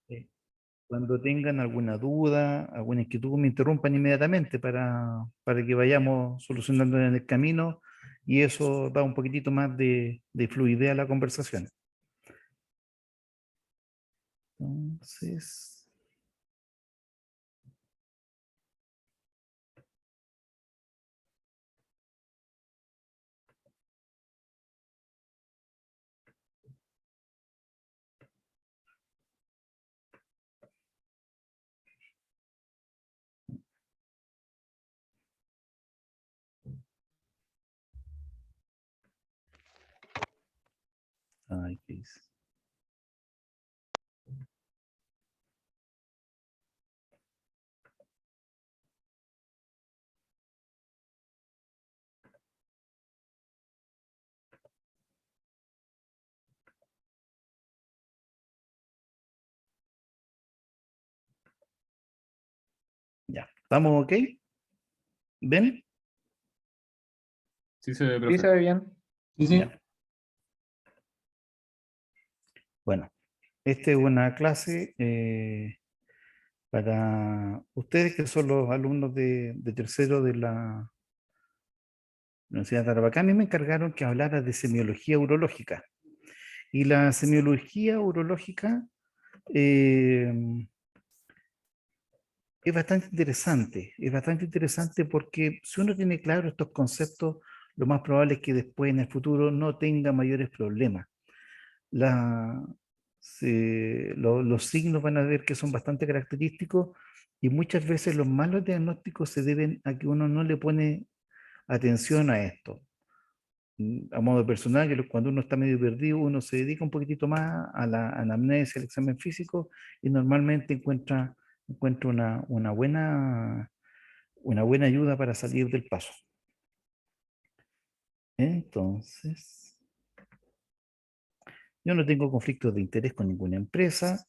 Eh, Cuando tengan alguna duda, alguna inquietud, me interrumpan inmediatamente para que vayamos solucionando en el camino y eso da un poquitito más de fluidez a la conversación. Entonces, ay, ¿qué dice? Ya, ¿estamos ok? ¿Ven? Sí se ve, Sí, se profe. ve bien. Sí, sí. Ya. Bueno, esta es una clase para ustedes que son los alumnos de tercero de la Universidad de Tarapacá. A mí me encargaron que hablara de semiología urológica. Y la semiología urológica eh, es bastante interesante porque si uno tiene claro estos conceptos, lo más probable es que después en el futuro no tenga mayores problemas. La, los signos van a ver que son bastante característicos y muchas veces los malos diagnósticos se deben a que uno no le pone atención a esto. A modo personal, cuando uno está medio perdido, uno se dedica un poquitito más a la anamnesia, al examen físico, y normalmente encuentra una buena ayuda para salir del paso. Entonces, yo no tengo conflictos de interés con ninguna empresa,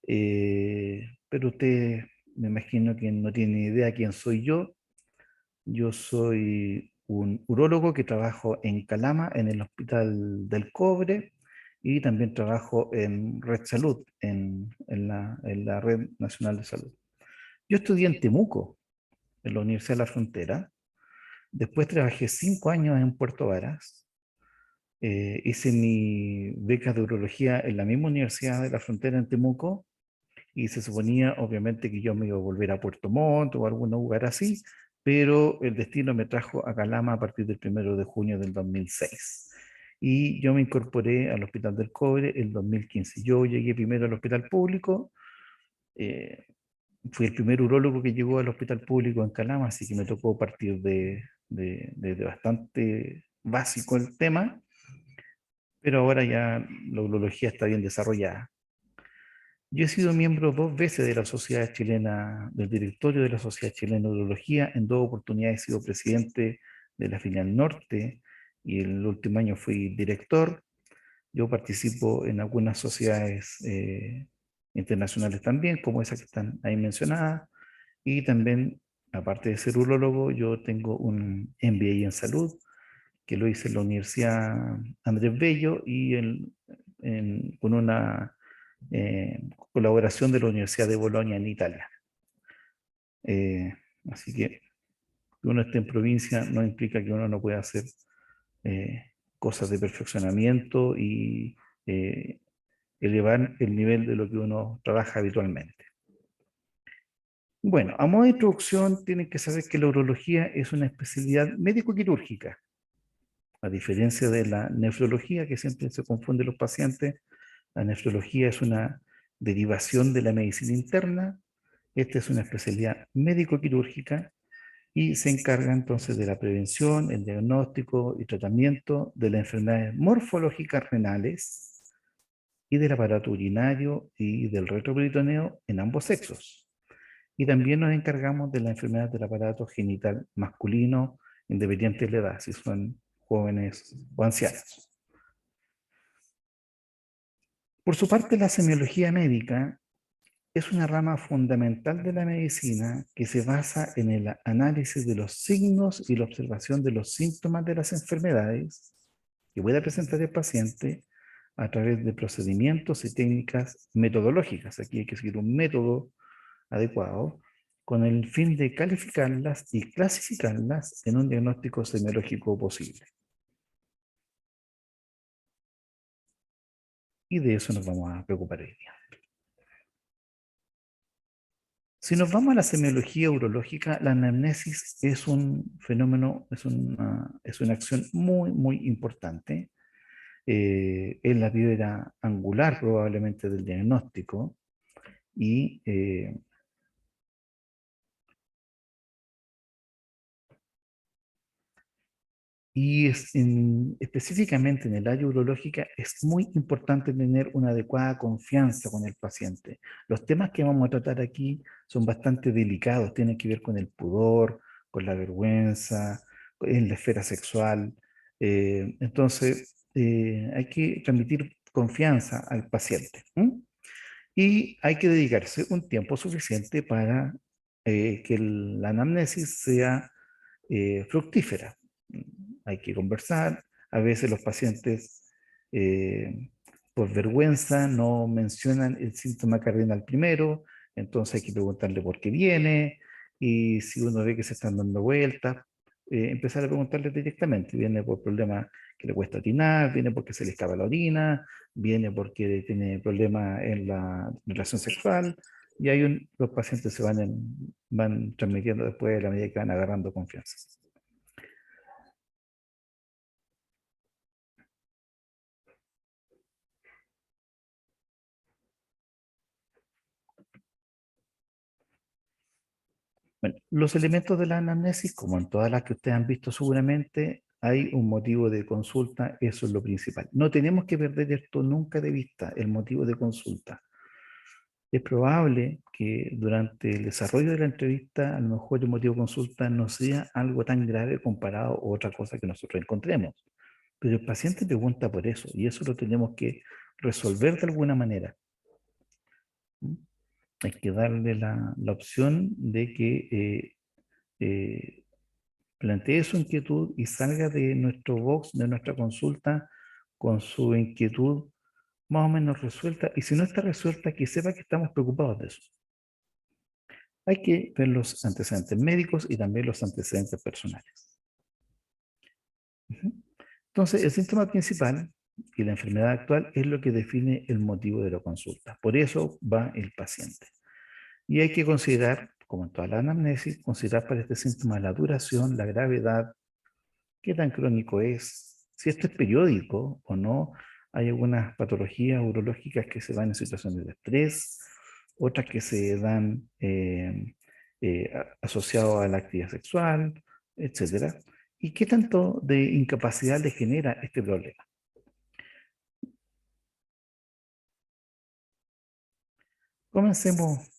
pero usted me imagino que no tiene idea quién soy yo. Yo soy un urólogo que trabajo en Calama, en el Hospital del Cobre, y también trabajo en Red Salud, en la Red Nacional de Salud. Yo estudié en Temuco, en la Universidad de la Frontera. Después trabajé 5 años en Puerto Varas. Hice mi beca de urología en la misma Universidad de la Frontera en Temuco y se suponía obviamente que yo me iba a volver a Puerto Montt o a algún lugar así, pero el destino me trajo a Calama a partir del 1 de junio del 2006. Y yo me incorporé al Hospital del Cobre el 2015. Yo llegué primero al hospital público, eh, fui el primer urólogo que llegó al hospital público en Calama, así que me tocó partir de bastante básico el tema, pero ahora ya la urología está bien desarrollada. Yo he sido miembro 2 veces de la Sociedad Chilena, del directorio de la Sociedad Chilena de Urología. En 2 oportunidades he sido presidente de la filial norte y el último año fui director. Yo participo en algunas sociedades internacionales también, como esas que están ahí mencionadas. Y también, aparte de ser urólogo, yo tengo un MBA en salud, que lo hice en la Universidad Andrés Bello y con una colaboración de la Universidad de Bolonia en Italia. Eh, Así que uno esté en provincia no implica que uno no pueda hacer cosas de perfeccionamiento y elevar el nivel de lo que uno trabaja habitualmente. Bueno, a modo de introducción, tienen que saber que la urología es una especialidad médico-quirúrgica, a diferencia de la nefrología, que siempre se confunde los pacientes. La nefrología es una derivación de la medicina interna. Esta es una especialidad médico-quirúrgica y se encarga entonces de la prevención, el diagnóstico y tratamiento de las enfermedades morfológicas renales y del aparato urinario y del retroperitoneo en ambos sexos. Y también nos encargamos de las enfermedades del aparato genital masculino, independiente de la edad, si son jóvenes o ancianos. Por su parte, la semiología médica es una rama fundamental de la medicina que se basa en el análisis de los signos y la observación de los síntomas de las enfermedades que pueda presentar el paciente a través de procedimientos y técnicas metodológicas. Aquí hay que seguir un método adecuado con el fin de calificarlas y clasificarlas en un diagnóstico semiológico posible. Y de eso nos vamos a preocupar hoy día. Si nos vamos a la semiología urológica, la anamnesis es un fenómeno, es una acción muy, muy importante. Es la piedra angular probablemente del diagnóstico y específicamente en el área urológica es muy importante tener una adecuada confianza con el paciente. Los temas que vamos a tratar aquí son bastante delicados, tienen que ver con el pudor, con la vergüenza, en la esfera sexual. Entonces, hay que transmitir confianza al paciente. Y hay que dedicarse un tiempo suficiente para que la anamnesis sea fructífera. Hay que conversar. A veces los pacientes, eh, por vergüenza, no mencionan el síntoma cardinal primero, entonces hay que preguntarle por qué viene, y si uno ve que se están dando vueltas, empezar a preguntarle directamente. Viene por problemas que le cuesta orinar, viene porque se le escapa la orina, viene porque tiene problemas en la relación sexual, y los pacientes van transmitiendo después a la medida que van agarrando confianza. Bueno, los elementos de la anamnesis, como en todas las que ustedes han visto seguramente, hay un motivo de consulta, eso es lo principal. No tenemos que perder esto nunca de vista, el motivo de consulta. Es probable que durante el desarrollo de la entrevista, a lo mejor el motivo de consulta no sea algo tan grave comparado a otra cosa que nosotros encontremos. Pero el paciente pregunta por eso y eso lo tenemos que resolver de alguna manera. ¿Mm? Hay que darle la opción de que eh, plantee su inquietud y salga de nuestro box, de nuestra consulta, con su inquietud más o menos resuelta. Y si no está resuelta, que sepa que estamos preocupados de eso. Hay que ver los antecedentes médicos y también los antecedentes personales. Entonces, el síntoma principal y la enfermedad actual es lo que define el motivo de la consulta. Por eso va el paciente. Y hay que considerar, como en toda la anamnesis, considerar para este síntoma la duración, la gravedad, qué tan crónico es, si esto es periódico o no. Hay algunas patologías urológicas que se dan en situaciones de estrés, otras que se dan asociadas a la actividad sexual, etcétera. ¿Y qué tanto de incapacidad le genera este problema? Comencemos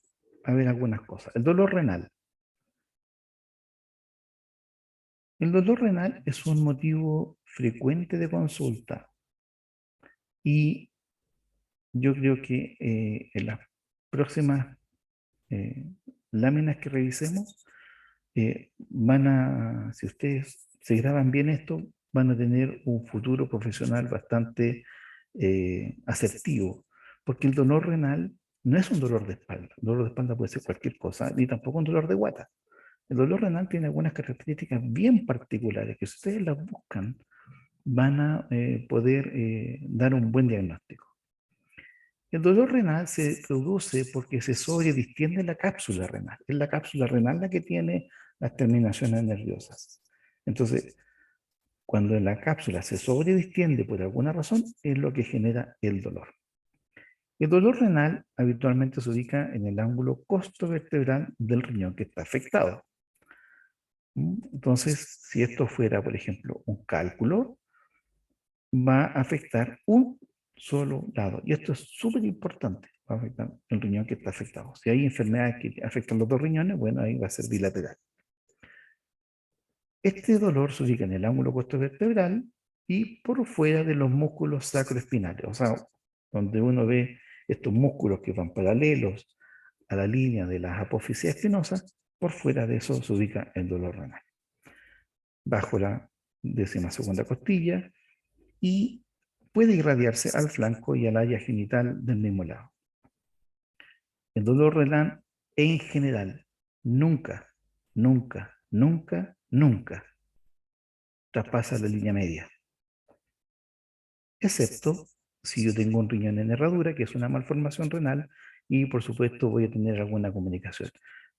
a ver algunas cosas. El dolor renal. El dolor renal es un motivo frecuente de consulta y yo creo que en las próximas eh, láminas que revisemos, si ustedes se graban bien esto, van a tener un futuro profesional bastante asertivo, porque el dolor renal no es un dolor de espalda. El dolor de espalda puede ser cualquier cosa, ni tampoco un dolor de guata. El dolor renal tiene algunas características bien particulares que si ustedes las buscan, van a poder dar un buen diagnóstico. El dolor renal se produce porque se sobredistiende la cápsula renal. Es la cápsula renal la que tiene las terminaciones nerviosas. Entonces, cuando la cápsula se sobredistiende por alguna razón, es lo que genera el dolor. El dolor renal habitualmente se ubica en el ángulo costovertebral del riñón que está afectado. Entonces, si esto fuera, por ejemplo, un cálculo, va a afectar un solo lado. Y esto es súper importante. Va a afectar el riñón que está afectado. Si hay enfermedades que afectan los dos riñones, bueno, ahí va a ser bilateral. Este dolor se ubica en el ángulo costovertebral y por fuera de los músculos sacroespinales. O sea, donde uno ve estos músculos que van paralelos a la línea de las apófisis espinosas, por fuera de eso se ubica el dolor renal. Bajo la 12ª costilla y puede irradiarse al flanco y al área genital del mismo lado. El dolor renal en general nunca, nunca, nunca, nunca traspasa la línea media, excepto si yo tengo un riñón en herradura, que es una malformación renal, y por supuesto voy a tener alguna comunicación.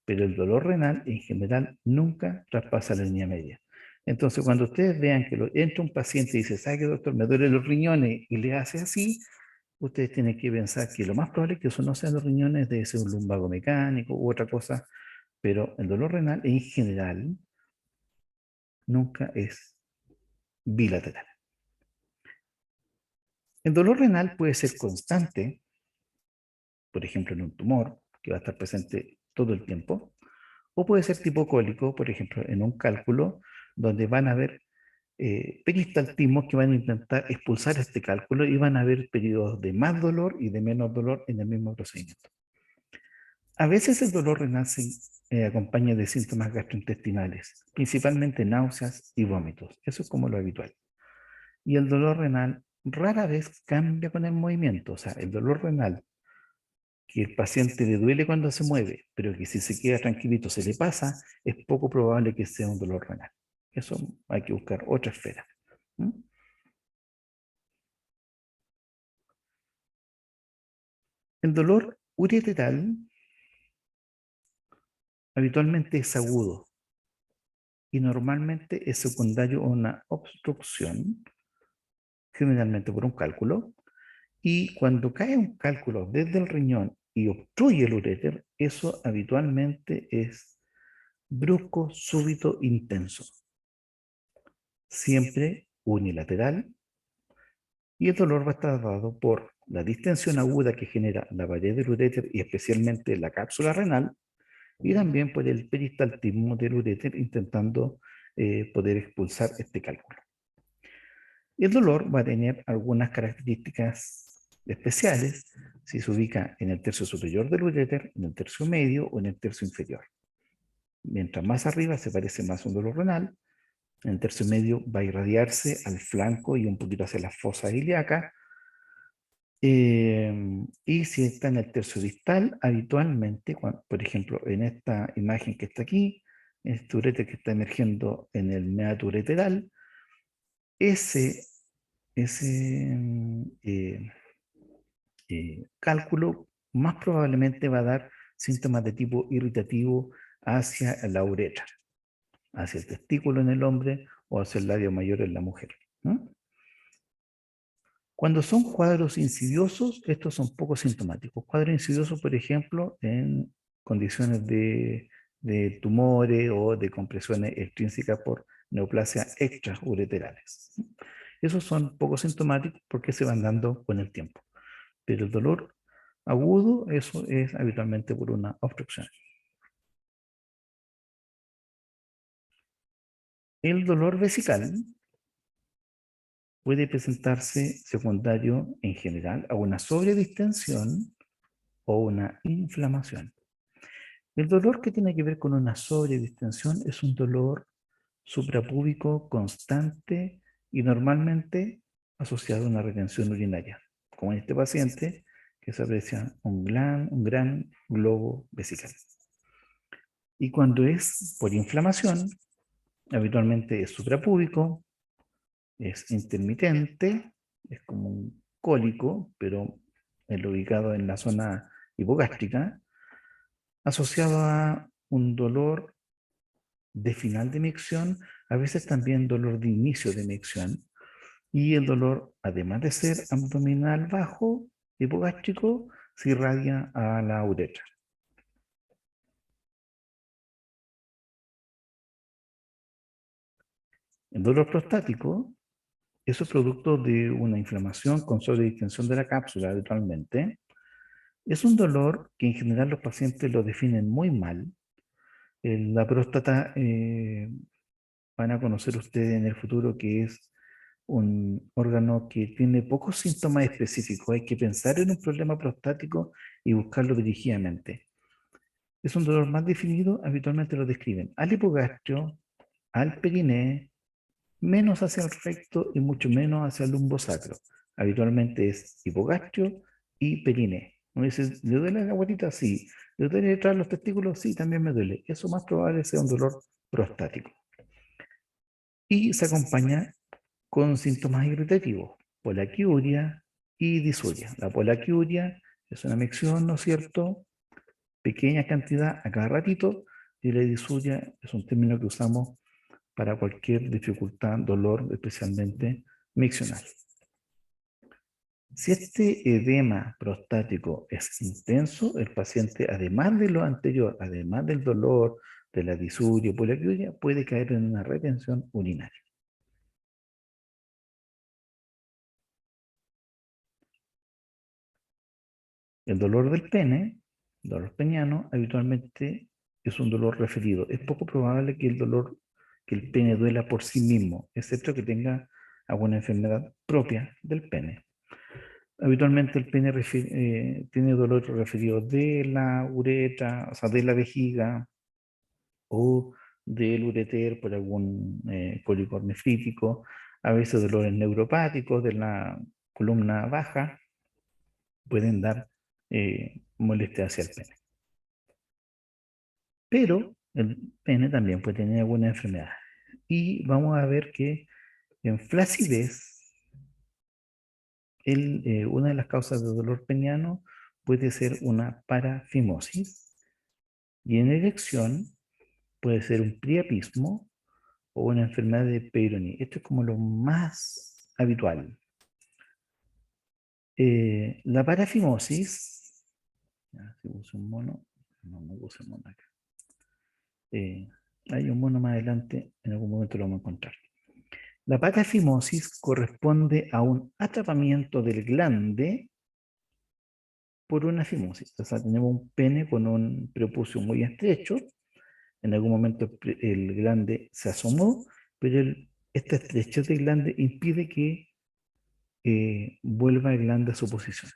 Pero el dolor renal en general nunca traspasa la línea media. Entonces, cuando ustedes vean que entra un paciente y dice, ¿sabe qué, doctor? Me duelen los riñones y le hace así, ustedes tienen que pensar que lo más probable es que eso no sean los riñones, debe ser un lumbago mecánico u otra cosa, pero el dolor renal en general nunca es bilateral. El dolor renal puede ser constante, por ejemplo, en un tumor, que va a estar presente todo el tiempo, o puede ser tipo cólico, por ejemplo, en un cálculo, donde van a haber peristaltismos que van a intentar expulsar este cálculo y van a haber periodos de más dolor y de menos dolor en el mismo procedimiento. A veces el dolor renal se acompaña de síntomas gastrointestinales, principalmente náuseas y vómitos. Eso es como lo habitual. Y el dolor renal rara vez cambia con el movimiento. O sea, el dolor renal que el paciente le duele cuando se mueve, pero que si se queda tranquilito se le pasa, es poco probable que sea un dolor renal. Eso hay que buscar otra esfera. ¿Mm? El dolor ureteral habitualmente es agudo y normalmente es secundario a una obstrucción, generalmente por un cálculo, y cuando cae un cálculo desde el riñón y obstruye el uréter, eso habitualmente es brusco, súbito, intenso, siempre unilateral, y el dolor va a estar dado por la distensión aguda que genera la pared del uréter y especialmente la cápsula renal, y también por el peristaltismo del uréter intentando poder expulsar este cálculo. El dolor va a tener algunas características especiales si se ubica en el tercio superior del uréter, en el tercio medio o en el tercio inferior. Mientras más arriba se parece más a un dolor renal, en el tercio medio va a irradiarse al flanco y un poquito hacia las fosas ilíacas. Y si está en el tercio distal, habitualmente, por ejemplo, en esta imagen que está aquí, este uréter que está emergiendo en el meato ureteral, ese, ese cálculo más probablemente va a dar síntomas de tipo irritativo hacia la uretra, hacia el testículo en el hombre o hacia el labio mayor en la mujer, ¿no? Cuando son cuadros insidiosos, estos son poco sintomáticos. Cuadros insidiosos, por ejemplo, en condiciones de tumores o de compresiones extrínsecas por neoplasias extraureterales. Esos son poco sintomáticos porque se van dando con el tiempo. Pero el dolor agudo, eso es habitualmente por una obstrucción. El dolor vesical puede presentarse secundario en general a una sobredistensión o una inflamación. El dolor que tiene que ver con una sobredistensión es un dolor suprapúbico constante y normalmente asociado a una retención urinaria, como en este paciente que se aprecia un gran globo vesical. Y cuando es por inflamación, habitualmente es suprapúbico, es intermitente, es como un cólico, pero es ubicado en la zona hipogástrica, asociado a un dolor de final de micción, a veces también dolor de inicio de micción, y el dolor, además de ser abdominal bajo, hipogástrico, se irradia a la uretra. El dolor prostático es producto de una inflamación con sobredistensión de la cápsula habitualmente. Es un dolor que en general los pacientes lo definen muy mal. La próstata van a conocer ustedes en el futuro que es un órgano que tiene pocos síntomas específicos. Hay que pensar en un problema prostático y buscarlo dirigidamente. Es un dolor más definido, habitualmente lo describen al hipogastrio, al periné, menos hacia el recto y mucho menos hacia el lumbosacro. Habitualmente es hipogastrio y periné. Uno dice, ¿le duele la guatita? Sí. ¿Le duele detrás de los testículos? Sí, también me duele. Eso más probable sea un dolor prostático. Y se acompaña con síntomas irritativos, polaquiuria y disuria. La polaquiuria es una micción, ¿no es cierto? Pequeña cantidad a cada ratito, y la disuria es un término que usamos para cualquier dificultad, dolor, especialmente miccional. Si este edema prostático es intenso, el paciente, además de lo anterior, además del dolor, de la disuria o poliaquiuria, puede caer en una retención urinaria. El dolor del pene, dolor peniano, habitualmente es un dolor referido. Es poco probable que el pene duela por sí mismo, excepto que tenga alguna enfermedad propia del pene. Habitualmente el pene tiene dolor referido de la uretra, o sea, de la vejiga o del ureter por algún cólico nefrítico, a veces dolores neuropáticos de la columna baja pueden dar molestia hacia el pene. Pero el pene también puede tener alguna enfermedad. Y vamos a ver que en flacidez, una de las causas de dolor peniano puede ser una parafimosis y en erección puede ser un priapismo o una enfermedad de Peyronie. Esto es como lo más habitual. La parafimosis, si puse un mono, no puse mono acá. Hay un mono más adelante, en algún momento lo vamos a encontrar. La parafimosis corresponde a un atrapamiento del glande por una fimosis. O sea, tenemos un pene con un prepucio muy estrecho. En algún momento el glande se asomó, pero esta estrechez del glande impide que vuelva el glande a su posición.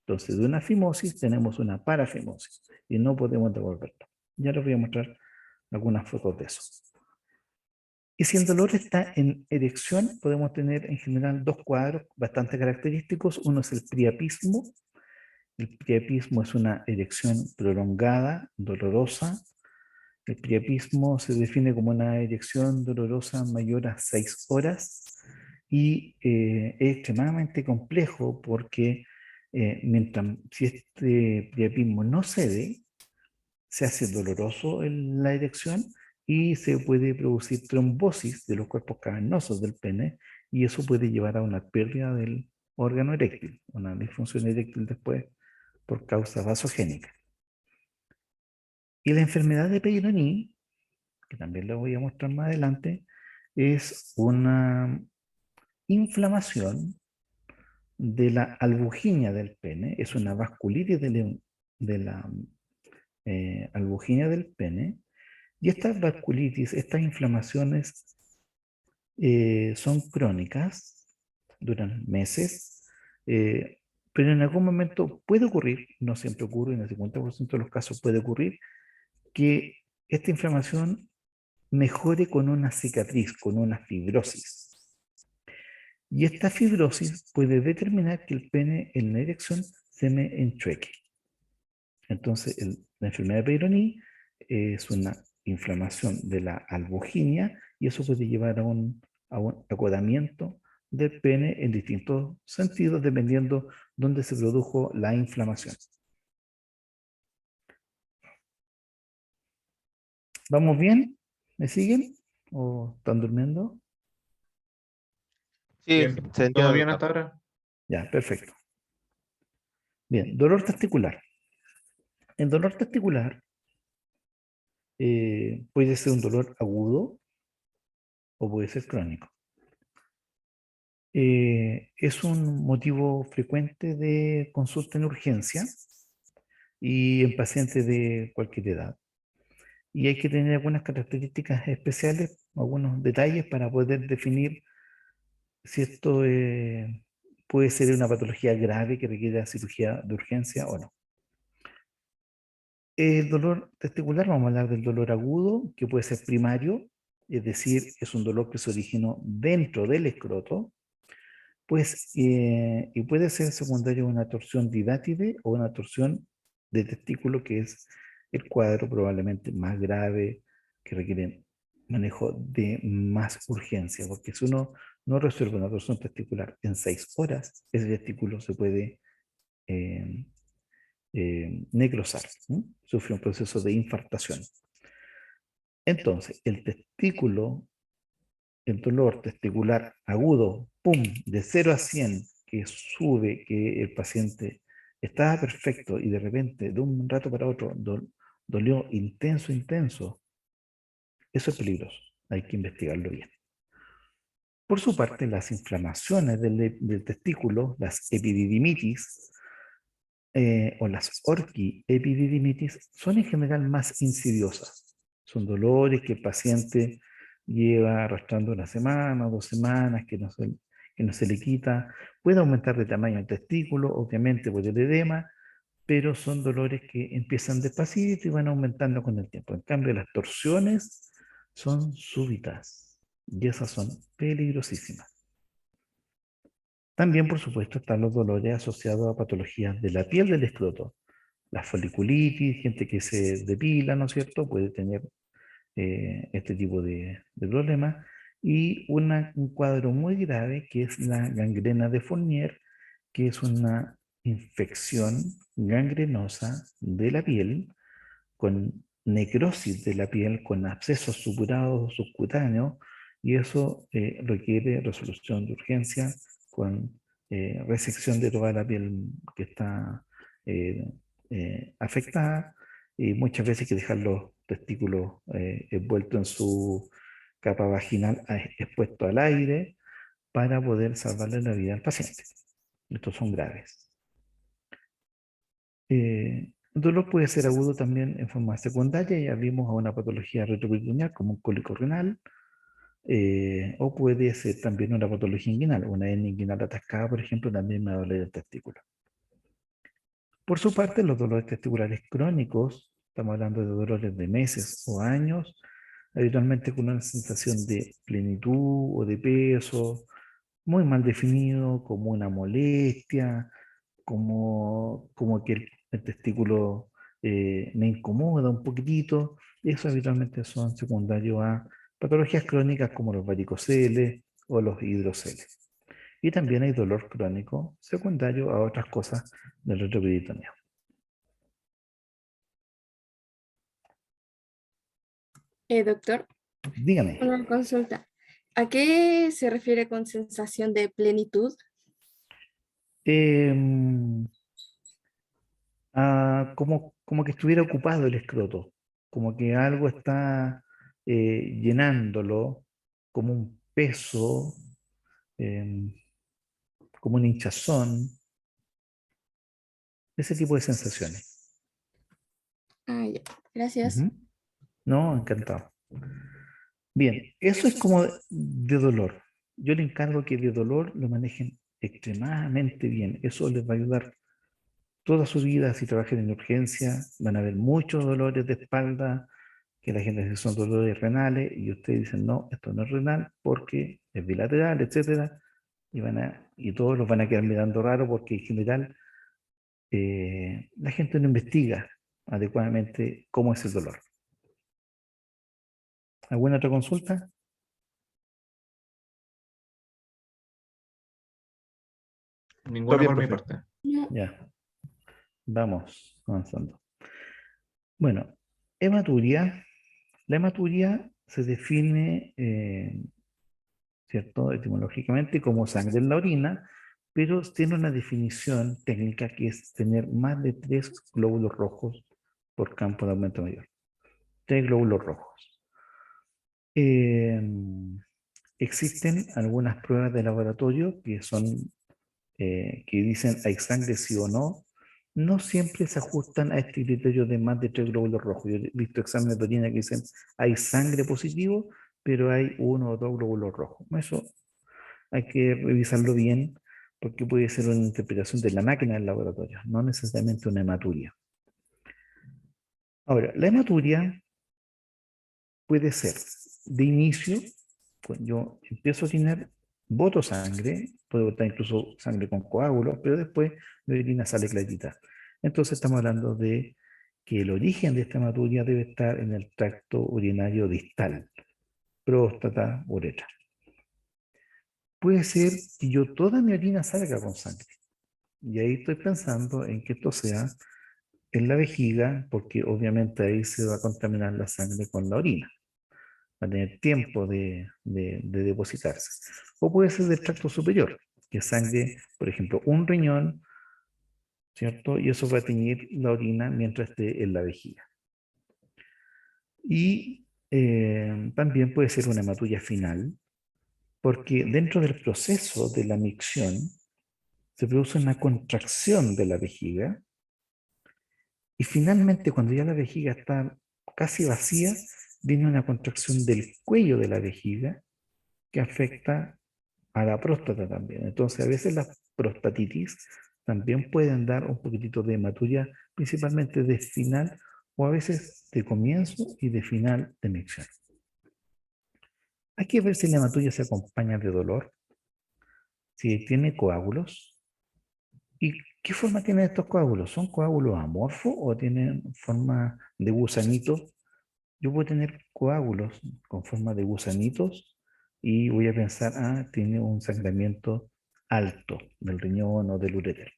Entonces, de una fimosis tenemos una parafimosis y no podemos devolverla. Ya les voy a mostrar algunas fotos de eso. Y si el dolor está en erección, podemos tener en general dos cuadros bastante característicos. Uno es el priapismo. El priapismo es una erección prolongada, dolorosa. El priapismo se define como una erección dolorosa mayor a 6 horas y es extremadamente complejo porque si este priapismo no cede, se hace doloroso en la erección y se puede producir trombosis de los cuerpos cavernosos del pene y eso puede llevar a una pérdida del órgano eréctil, una disfunción eréctil después por causa vasogénica. Y la enfermedad de Peyronie, que también lo voy a mostrar más adelante, es una inflamación de la albuginia del pene, es una vasculitis de la albuginia del pene, y estas vasculitis, estas inflamaciones son crónicas, duran meses, pero en algún momento puede ocurrir, no siempre ocurre, en el 50% de los casos puede ocurrir, que esta inflamación mejore con una cicatriz, con una fibrosis. Y esta fibrosis puede determinar que el pene en la erección se me enchueque. Entonces, la enfermedad de Peyronie es una inflamación de la albuginia y eso puede llevar a un acotamiento del pene en distintos sentidos dependiendo dónde se produjo la inflamación. ¿Vamos bien? ¿Me siguen? ¿O están durmiendo? Sí, Bien, se ¿todo entiende. bien hasta ahora? Ya, perfecto. Bien, dolor testicular. El dolor testicular puede ser un dolor agudo o puede ser crónico. Es un motivo frecuente de consulta en urgencia y en pacientes de cualquier edad. Y hay que tener algunas características especiales, algunos detalles para poder definir si esto puede ser una patología grave que requiera cirugía de urgencia o no. El dolor testicular, vamos a hablar del dolor agudo, que puede ser primario, es decir, es un dolor que se originó dentro del escroto, Pues, y puede ser secundario a una torsión didátide o una torsión de testículo, que es el cuadro probablemente más grave que requiere manejo de más urgencia, porque si uno no resuelve una torsión testicular en 6 horas, ese testículo se puede eh, necrosar, ¿sí? Sufre un proceso de infartación. Entonces, el testículo, el dolor testicular agudo, pum, de 0 a 100, que sube, que el paciente estaba perfecto y de repente, de un rato para otro, dolió intenso, intenso, eso es peligroso, hay que investigarlo bien. Por su parte, las inflamaciones del testículo, las epididimitis, o las orquiepididimitis, son en general más insidiosas. Son dolores que el paciente lleva arrastrando una semana, 2 semanas, que no se le quita. Puede aumentar de tamaño el testículo, obviamente por el edema, pero son dolores que empiezan despacito y van aumentando con el tiempo. En cambio, las torsiones son súbitas y esas son peligrosísimas. También, por supuesto, están los dolores asociados a patologías de la piel del escroto. La foliculitis, gente que se depila, ¿no es cierto? Puede tener este tipo de problemas. Y un cuadro muy grave que es la gangrena de Fournier, que es una infección gangrenosa de la piel con necrosis de la piel, con abscesos supurados subcutáneos, y eso requiere resolución de urgencia con resección de toda la piel que está eh, afectada, y muchas veces hay que dejar los testículos envueltos en su capa vaginal expuesto al aire para poder salvarle la vida al paciente. Estos son graves. El dolor puede ser agudo también en forma secundaria, ya vimos a una patología retroperitoneal como un cólico renal, o puede ser también una patología inguinal, una hernia inguinal atascada, por ejemplo, también me duele el testículo. Por su parte, los dolores testiculares crónicos, estamos hablando de dolores de meses o años, habitualmente con una sensación de plenitud o de peso, muy mal definido, como una molestia, como que el testículo me incomoda un poquitito. Eso habitualmente son secundarios a patologías crónicas como los varicoceles o los hidroceles. Y también hay dolor crónico secundario a otras cosas del retroperitoneo. Doctor, Dígame, una consulta. ¿A qué se refiere con sensación de plenitud? em, como que estuviera ocupado el escroto, como que algo está llenándolo, como un peso, em, como una hinchazón, ese tipo de sensaciones. Ah, ya. Gracias. Ujú. No, encantado. Bien, eso es como de dolor. Yo le encargo que de dolor lo manejen extremadamente bien. Eso les va a ayudar toda su vida. Si trabajan en urgencia, van a haber muchos dolores de espalda, que la gente dice son dolores renales, y ustedes dicen, no, esto no es renal porque es bilateral, etcétera, y todos los van a quedar mirando raro porque en general la gente no investiga adecuadamente cómo es el dolor. ¿Alguna otra consulta? Ninguna Todavía, por mi profe. parte. No. Ya, vamos avanzando. Bueno, hematuria. La hematuria se define, ¿cierto? Etimológicamente como sangre en la orina, pero tiene una definición técnica que es tener más de 3 glóbulos rojos por campo de aumento mayor. 3 glóbulos rojos. Eh, Existen algunas pruebas de laboratorio que dicen hay sangre sí o no. No siempre se ajustan a este criterio de más de 3 glóbulos rojos. Yo he visto exámenes de orina que dicen hay sangre positivo, pero hay 1 o 2 glóbulos rojos. Eso hay que revisarlo bien porque puede ser una interpretación de la máquina del laboratorio, no necesariamente una hematuria. Ahora, la hematuria puede ser de inicio, cuando yo empiezo a orinar, boto sangre, puedo botar incluso sangre con coágulos, pero después mi orina sale clarita. Entonces estamos hablando de que el origen de esta hematuria debe estar en el tracto urinario distal, próstata, uretra. Puede ser que yo toda mi orina salga con sangre. Y ahí estoy pensando en que esto sea en la vejiga, porque obviamente ahí se va a contaminar la sangre con la orina. Va a tener tiempo de depositarse. O puede ser del tracto superior, que sangre, por ejemplo, un riñón, ¿cierto? Y eso va a teñir la orina mientras esté en la vejiga. Y también puede ser una hematuria final, porque dentro del proceso de la micción se produce una contracción de la vejiga y finalmente cuando ya la vejiga está casi vacía, viene una contracción del cuello de la vejiga que afecta a la próstata también. Entonces a veces las prostatitis también pueden dar un poquitito de hematuria, principalmente de final o a veces de comienzo y de final de micción. Hay que ver si la hematuria se acompaña de dolor, si tiene coágulos. ¿Y qué forma tienen estos coágulos? ¿Son coágulos amorfos o tienen forma de gusanito? Yo puedo tener coágulos con forma de gusanitos y voy a pensar, ah, tiene un sangramiento alto del riñón o del uréter.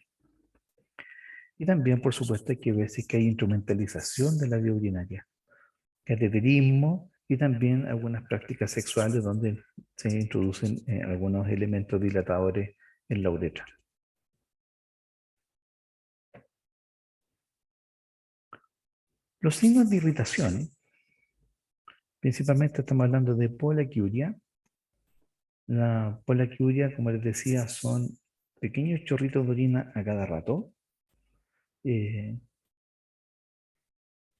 Y también, por supuesto, hay que ver si es que hay instrumentalización de la vía urinaria, cateterismo y también algunas prácticas sexuales donde se introducen algunos elementos dilatadores en la uretra. Los signos de irritación, principalmente estamos hablando de poliaquiuria. La poliaquiuria, como les decía, son pequeños chorritos de orina a cada rato.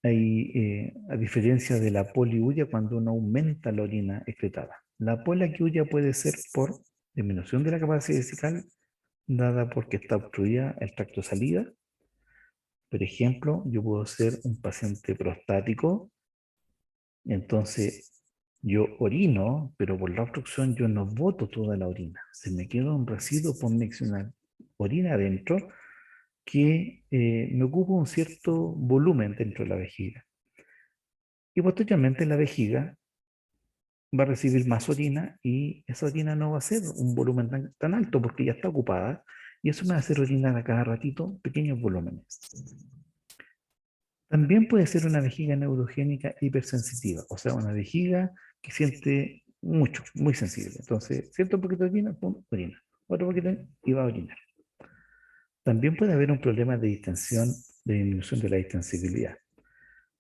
A diferencia de la poliuria, cuando uno aumenta la orina excretada. La poliaquiuria puede ser por disminución de la capacidad vesical, dada porque está obstruida el tracto de salida. Por ejemplo, yo puedo ser un paciente prostático, entonces yo orino, pero por la obstrucción yo no boto toda la orina. Se me queda un residuo por miccionar orina adentro que me ocupa un cierto volumen dentro de la vejiga. Y posteriormente la vejiga va a recibir más orina y esa orina no va a ser un volumen tan alto porque ya está ocupada y eso me va a hacer orinar a cada ratito pequeños volúmenes. También puede ser una vejiga neurogénica hipersensitiva, o sea, una vejiga que siente mucho, muy sensible. Entonces, siento un poquito de orina, pum, orina. Otro poquito y va a orinar. También puede haber un problema de distensión, de disminución de la distensibilidad.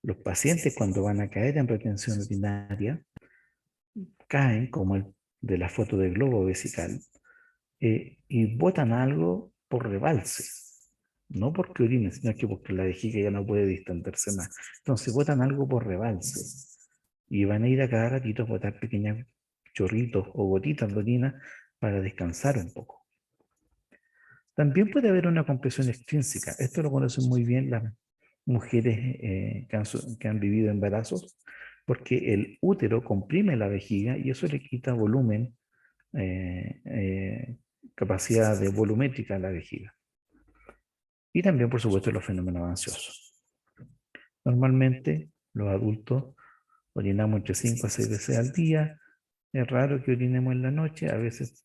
Los pacientes cuando van a caer en retención urinaria, caen como el de la foto del globo vesical y botan algo por rebalse. No porque orinen, sino que porque la vejiga ya no puede distenderse más. Entonces botan algo por rebalse. Y van a ir a cada ratito a botar pequeños chorritos o gotitas de orina para descansar un poco. También puede haber una compresión extrínseca. Esto lo conocen muy bien las mujeres que han vivido embarazos, porque el útero comprime la vejiga y eso le quita volumen, capacidad de volumétrica a la vejiga. Y también, por supuesto, los fenómenos ansiosos. Normalmente, los adultos orinamos entre 5 a 6 veces al día. Es raro que orinemos en la noche. A veces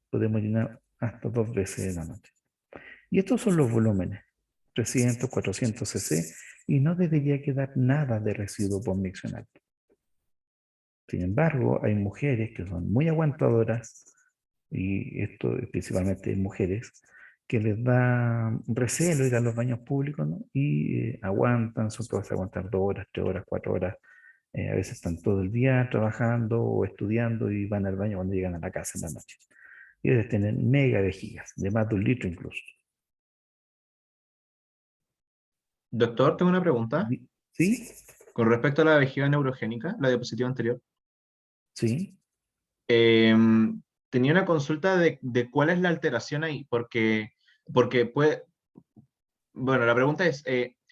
podemos orinar hasta 2 veces en la noche. Y estos son los volúmenes. 300, 400 cc. Y no debería quedar nada de residuo postmiccional. Sin embargo, hay mujeres que son muy aguantadoras, y esto es principalmente mujeres, que les da recelo ir a los baños públicos, ¿no? Y aguantan, son todas aguantar 2 horas, 3 horas, 4 horas. A veces están todo el día trabajando o estudiando y van al baño cuando llegan a la casa en la noche. Y deben tener mega vejigas, de más de 1 litro incluso. Doctor, tengo una pregunta. ¿Sí? Con respecto a la vejiga neurogénica, la diapositiva anterior. Sí. Tenía una consulta de cuál es la alteración ahí, porque puede... Bueno, la pregunta es,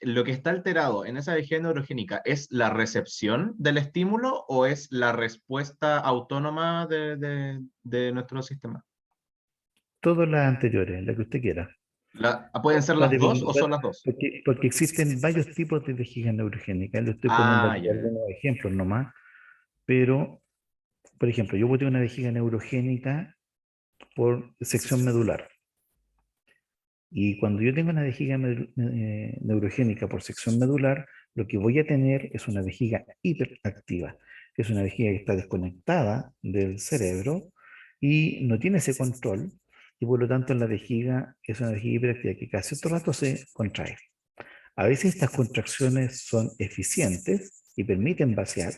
lo que está alterado en esa vejiga neurogénica es la recepción del estímulo o es la respuesta autónoma de nuestro sistema? Todas las anteriores, la que usted quiera. ¿Pueden ser Va a las dos o depender- son las dos? porque existen varios tipos de vejiga neurogénica. Le estoy poniendo Ah, aquí ya. algunos ejemplos nomás, pero, por ejemplo, yo tengo una vejiga neurogénica por sección medular. Y cuando yo tengo una vejiga neurogénica por sección medular, lo que voy a tener es una vejiga hiperactiva. Es una vejiga que está desconectada del cerebro y no tiene ese control. Y por lo tanto, la vejiga es una vejiga hiperactiva que cada cierto rato se contrae. A veces estas contracciones son eficientes y permiten vaciar,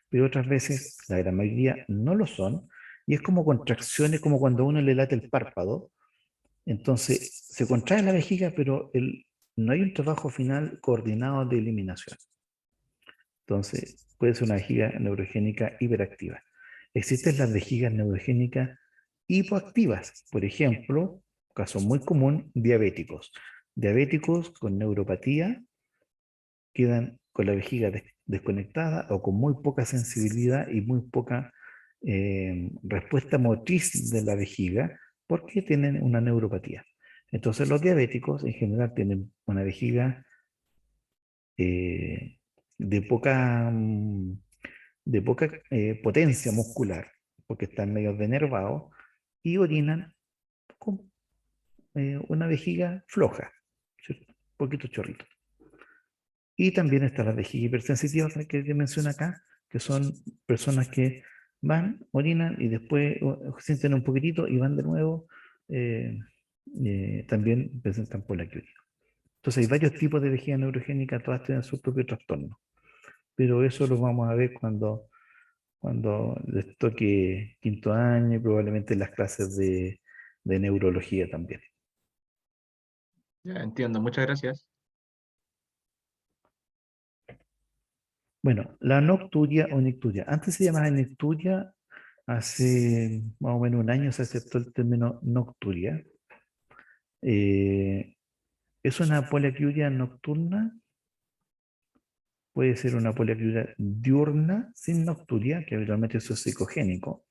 pero otras veces, la gran mayoría, no lo son. Y es como contracciones, como cuando uno le late el párpado. Entonces, se contrae la vejiga, pero no hay un trabajo final coordinado de eliminación. Entonces, puede ser una vejiga neurogénica hiperactiva. Existen las vejigas neurogénicas hipoactivas. Por ejemplo, caso muy común, diabéticos. Diabéticos con neuropatía quedan con la vejiga desconectada o con muy poca sensibilidad y muy poca respuesta motriz de la vejiga porque tienen una neuropatía. Entonces los diabéticos en general tienen una vejiga eh, de poca, de poca potencia muscular porque están medio denervados y orinan con una vejiga floja, ¿cierto? Un poquito chorrito. Y también está la vejiga hipersensitiva que menciona acá, que son personas que van, orinan y después sienten un poquitito y van de nuevo. eh, También presentan poliacuria. Entonces hay varios tipos de vejiga neurogénica, todas tienen su propio trastorno. Pero eso lo vamos a ver cuando les toque quinto año y probablemente en las clases de neurología también. Ya entiendo, muchas gracias. Bueno, la nocturia o nicturia. Antes se llamaba nicturia, hace más o menos un año se aceptó el término nocturia. Eh, es una poliacuria nocturna, puede ser una poliacuria diurna sin nocturia, que habitualmente eso es psicogénico.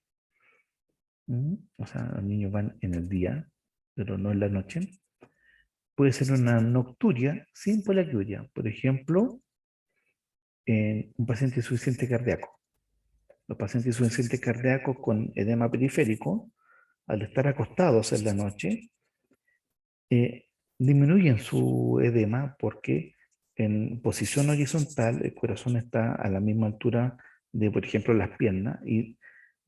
O sea, los niños van en el día, pero no en la noche. Puede ser una nocturia sin poliacuria, por ejemplo, en un paciente insuficiente cardíaco. Los pacientes insuficientes cardíacos con edema periférico, al estar acostados en la noche, disminuyen su edema porque en posición horizontal el corazón está a la misma altura de, por ejemplo, las piernas y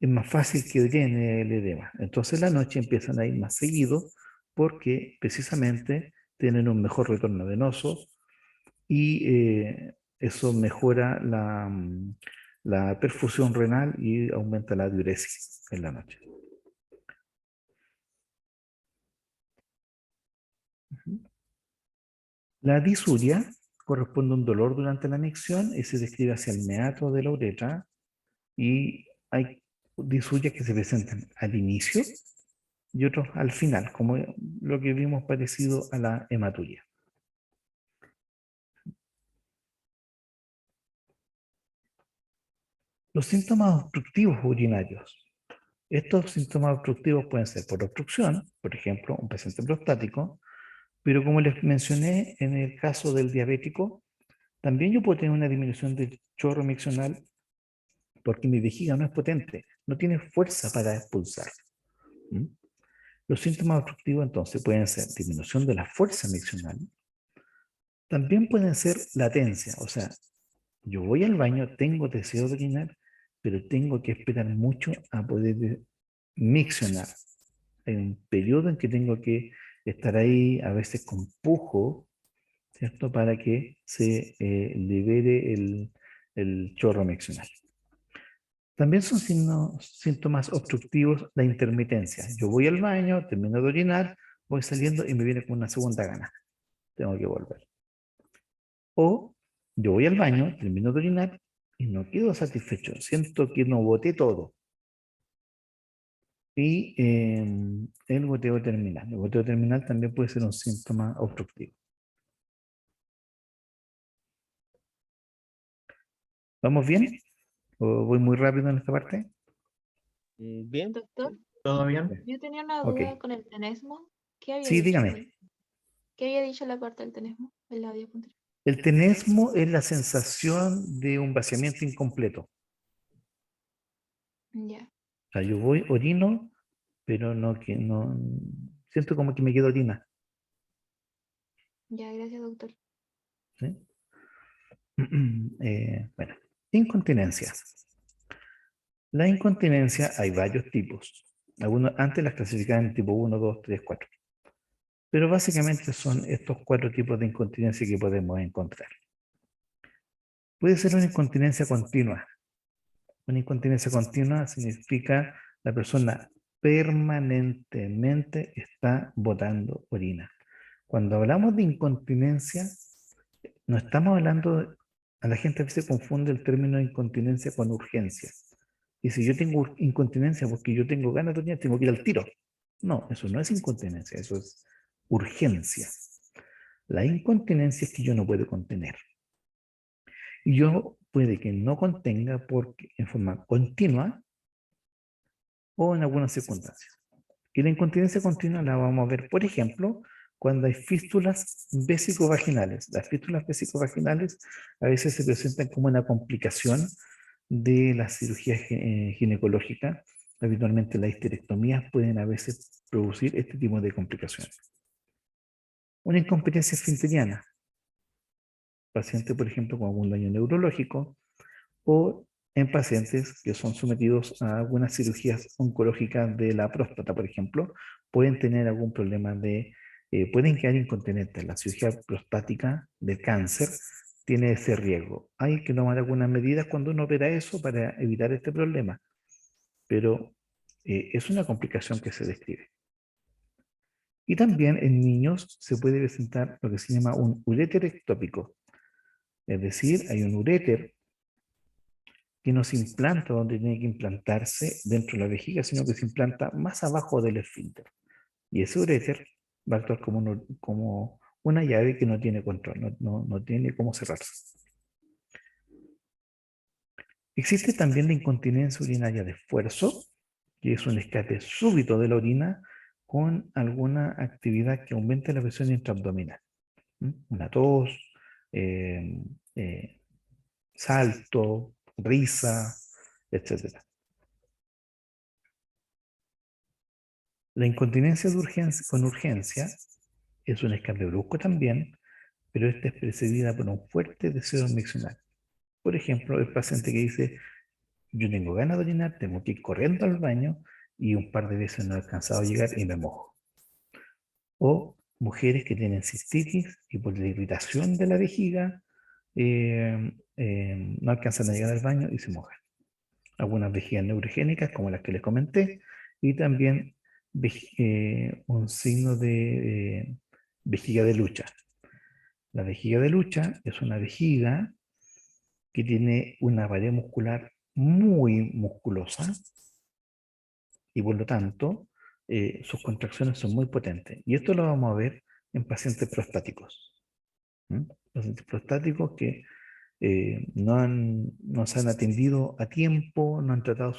es más fácil que drene el edema. Entonces la noche empiezan a ir más seguido porque precisamente tienen un mejor retorno venoso y eso mejora la perfusión renal y aumenta la diuresis en la noche. La disuria corresponde a un dolor durante la micción y se describe hacia el meato de la uretra y hay disurias que se presentan al inicio y otros al final, como lo que vimos parecido a la hematuria. Los síntomas obstructivos urinarios. Estos síntomas obstructivos pueden ser por obstrucción, por ejemplo, un paciente prostático, pero como les mencioné en el caso del diabético, también yo puedo tener una disminución del chorro miccional porque mi vejiga no es potente, no tiene fuerza para expulsar. ¿Mm? Los síntomas obstructivos entonces pueden ser disminución de la fuerza miccional, también pueden ser latencia, o sea, yo voy al baño, tengo deseo de orinar, pero tengo que esperar mucho a poder miccionar. Hay un periodo en que tengo que estar ahí, a veces con pujo, ¿cierto? Para que se libere el chorro miccional. También son síntomas obstructivos la intermitencia. Yo voy al baño, termino de orinar, voy saliendo y me viene con una segunda gana. Tengo que volver. O yo voy al baño, termino de orinar y no quedo satisfecho. Siento que no boté todo. Y el goteo terminal. El goteo terminal también puede ser un síntoma obstructivo. ¿Vamos bien? ¿O voy muy rápido en esta parte? Bien, Doctor, ¿Todo bien? yo tenía una Ok. duda con el tenesmo. ¿Qué había Sí, dicho? dígame. ¿Qué había dicho la parte del tenesmo en la diapositiva? El tenesmo es la sensación de un vaciamiento incompleto. Ya, O sea, yo voy, orino, pero no siento como que me quedo orina. ya, gracias, doctor. ¿Sí? Bueno, incontinencia. La incontinencia hay varios tipos. Algunos antes las clasificaban en tipo 1, 2, 3, 4. Pero básicamente son estos 4 tipos de incontinencia que podemos encontrar. Puede ser una incontinencia continua. Una incontinencia continua significa la persona permanentemente está botando orina. Cuando hablamos de incontinencia, no estamos hablando, a la gente a veces confunde el término incontinencia con urgencia. Y si yo tengo incontinencia porque yo tengo ganas de orinar, tengo que ir al tiro. No, eso no es incontinencia, eso es urgencia. La incontinencia es que yo no puedo contener. Y yo puede que no contenga porque, en forma continua o en algunas circunstancias. Y la incontinencia continua la vamos a ver, por ejemplo, cuando hay fístulas vesicovaginales. Las fístulas vesicovaginales a veces se presentan como una complicación de la cirugía ginecológica. Habitualmente las histerectomías pueden a veces producir este tipo de complicaciones. Una incompetencia esfinteriana, paciente, por ejemplo, con algún daño neurológico, o en pacientes que son sometidos a algunas cirugías oncológicas de la próstata, por ejemplo, pueden tener algún problema pueden quedar incontinentes. La cirugía prostática del cáncer tiene ese riesgo. Hay que tomar algunas medidas cuando uno opera eso para evitar este problema, pero es una complicación que se describe. Y también en niños se puede presentar lo que se llama un uréter ectópico, es decir, hay un uréter que no se implanta donde tiene que implantarse dentro de la vejiga, sino que se implanta más abajo del esfínter. Y ese uréter va a actuar como una llave que no tiene control, no tiene cómo cerrarse. Existe también la incontinencia urinaria de esfuerzo, que es un escape súbito de la orina con alguna actividad que aumente la presión intraabdominal. Una tos, eh, eh, salto, risa, etcétera. La incontinencia de urgencia, con urgencia es un escape brusco también, pero esta es precedida por un fuerte deseo miccional. Por ejemplo, el paciente que dice, yo tengo ganas de orinar, tengo que ir corriendo al baño y un par de veces no he alcanzado a llegar y me mojo. O mujeres que tienen cistitis y por la irritación de la vejiga no alcanzan a llegar al baño y se mojan. Algunas vejigas neurogénicas, como las que les comenté, y también un signo de vejiga de lucha. La vejiga de lucha es una vejiga que tiene una pared muscular muy musculosa y por lo tanto sus contracciones son muy potentes. Y esto lo vamos a ver en pacientes prostáticos. Pacientes prostáticos que no se han atendido a tiempo, no han tratado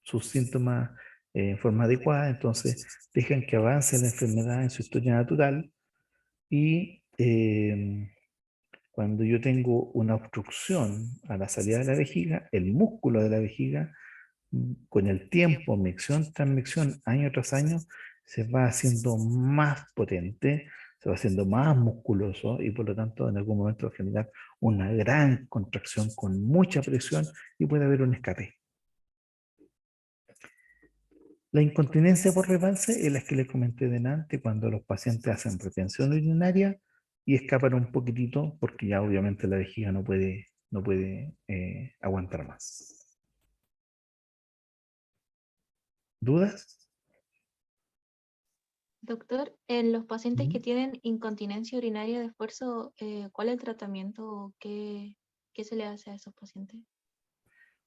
sus síntomas en forma adecuada, entonces dejan que avance la enfermedad en su historia natural y cuando yo tengo una obstrucción a la salida de la vejiga, el músculo de la vejiga, con el tiempo, micción tras micción, año tras año, se va haciendo más potente, se va haciendo más musculoso y por lo tanto en algún momento va a generar una gran contracción con mucha presión y puede haber un escape. La incontinencia por rebalse es la que les comenté delante cuando los pacientes hacen retención urinaria y escapan un poquitito porque ya obviamente la vejiga no puede aguantar más. ¿Dudas? Doctor, en los pacientes que ¿Mm? tienen incontinencia urinaria de esfuerzo, ¿cuál es el tratamiento o qué se le hace a esos pacientes?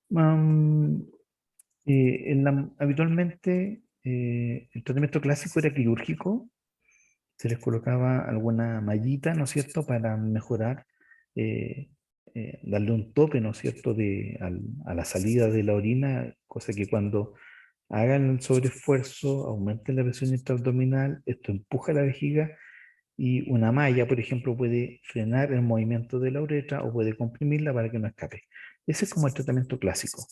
Um, habitualmente el tratamiento clásico era quirúrgico, se les colocaba alguna mallita, ¿no es cierto?, para mejorar darle un tope, ¿no es cierto?, a la salida de la orina, cosa que cuando hagan el sobreesfuerzo, aumenten la presión intraabdominal, esto empuja la vejiga y una malla, por ejemplo, puede frenar el movimiento de la uretra o puede comprimirla para que no escape. Ese es como el tratamiento clásico.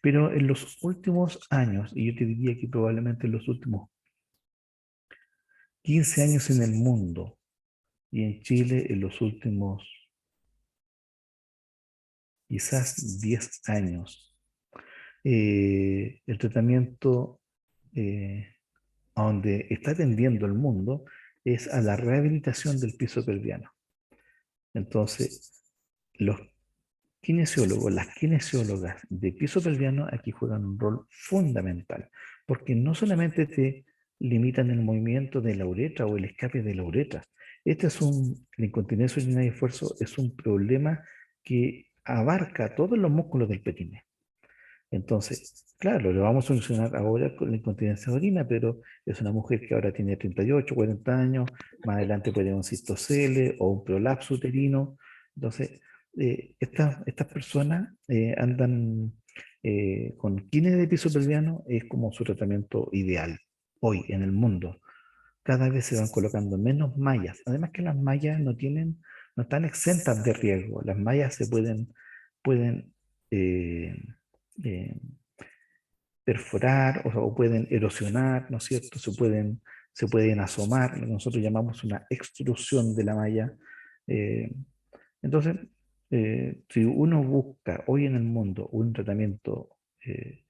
Pero en los últimos años, y yo te diría que probablemente en los últimos 15 años en el mundo y en Chile en los últimos quizás 10 años, el tratamiento a donde está tendiendo el mundo es a la rehabilitación del piso pelviano. Entonces, los kinesiólogos, las kinesiólogas de piso pelviano aquí juegan un rol fundamental, porque no solamente te limitan el movimiento de la uretra o el escape de la uretra. La incontinencia urinaria de esfuerzo es un problema que abarca todos los músculos del pequeño. Entonces, claro, lo vamos a solucionar ahora con la incontinencia de orina, pero es una mujer que ahora tiene 38, 40 años, más adelante puede tener un cistocele o un prolapso uterino. Entonces, estas personas andan con kines de piso pelviano, es como su tratamiento ideal hoy en el mundo. Cada vez se van colocando menos mallas. Además que las mallas no están exentas de riesgo. Las mallas pueden eh, eh, perforar o pueden erosionar, ¿no es cierto? Se pueden asomar, lo que nosotros llamamos una extrusión de la malla. Eh, entonces, si uno busca hoy en el mundo un tratamiento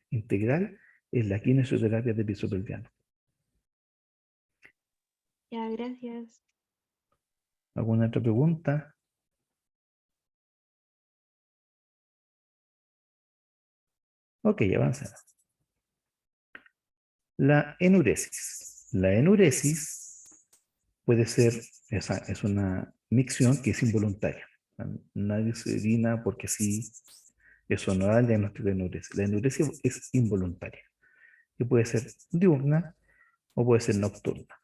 integral, es la kinesioterapia de piso pelviano. Ya, gracias. ¿Alguna otra pregunta? Ok, avancemos. La enuresis. La enuresis puede ser, es una micción que es involuntaria. Nadie se orina porque sí, eso no da el diagnóstico de enuresis. La enuresis es involuntaria y puede ser diurna o puede ser nocturna.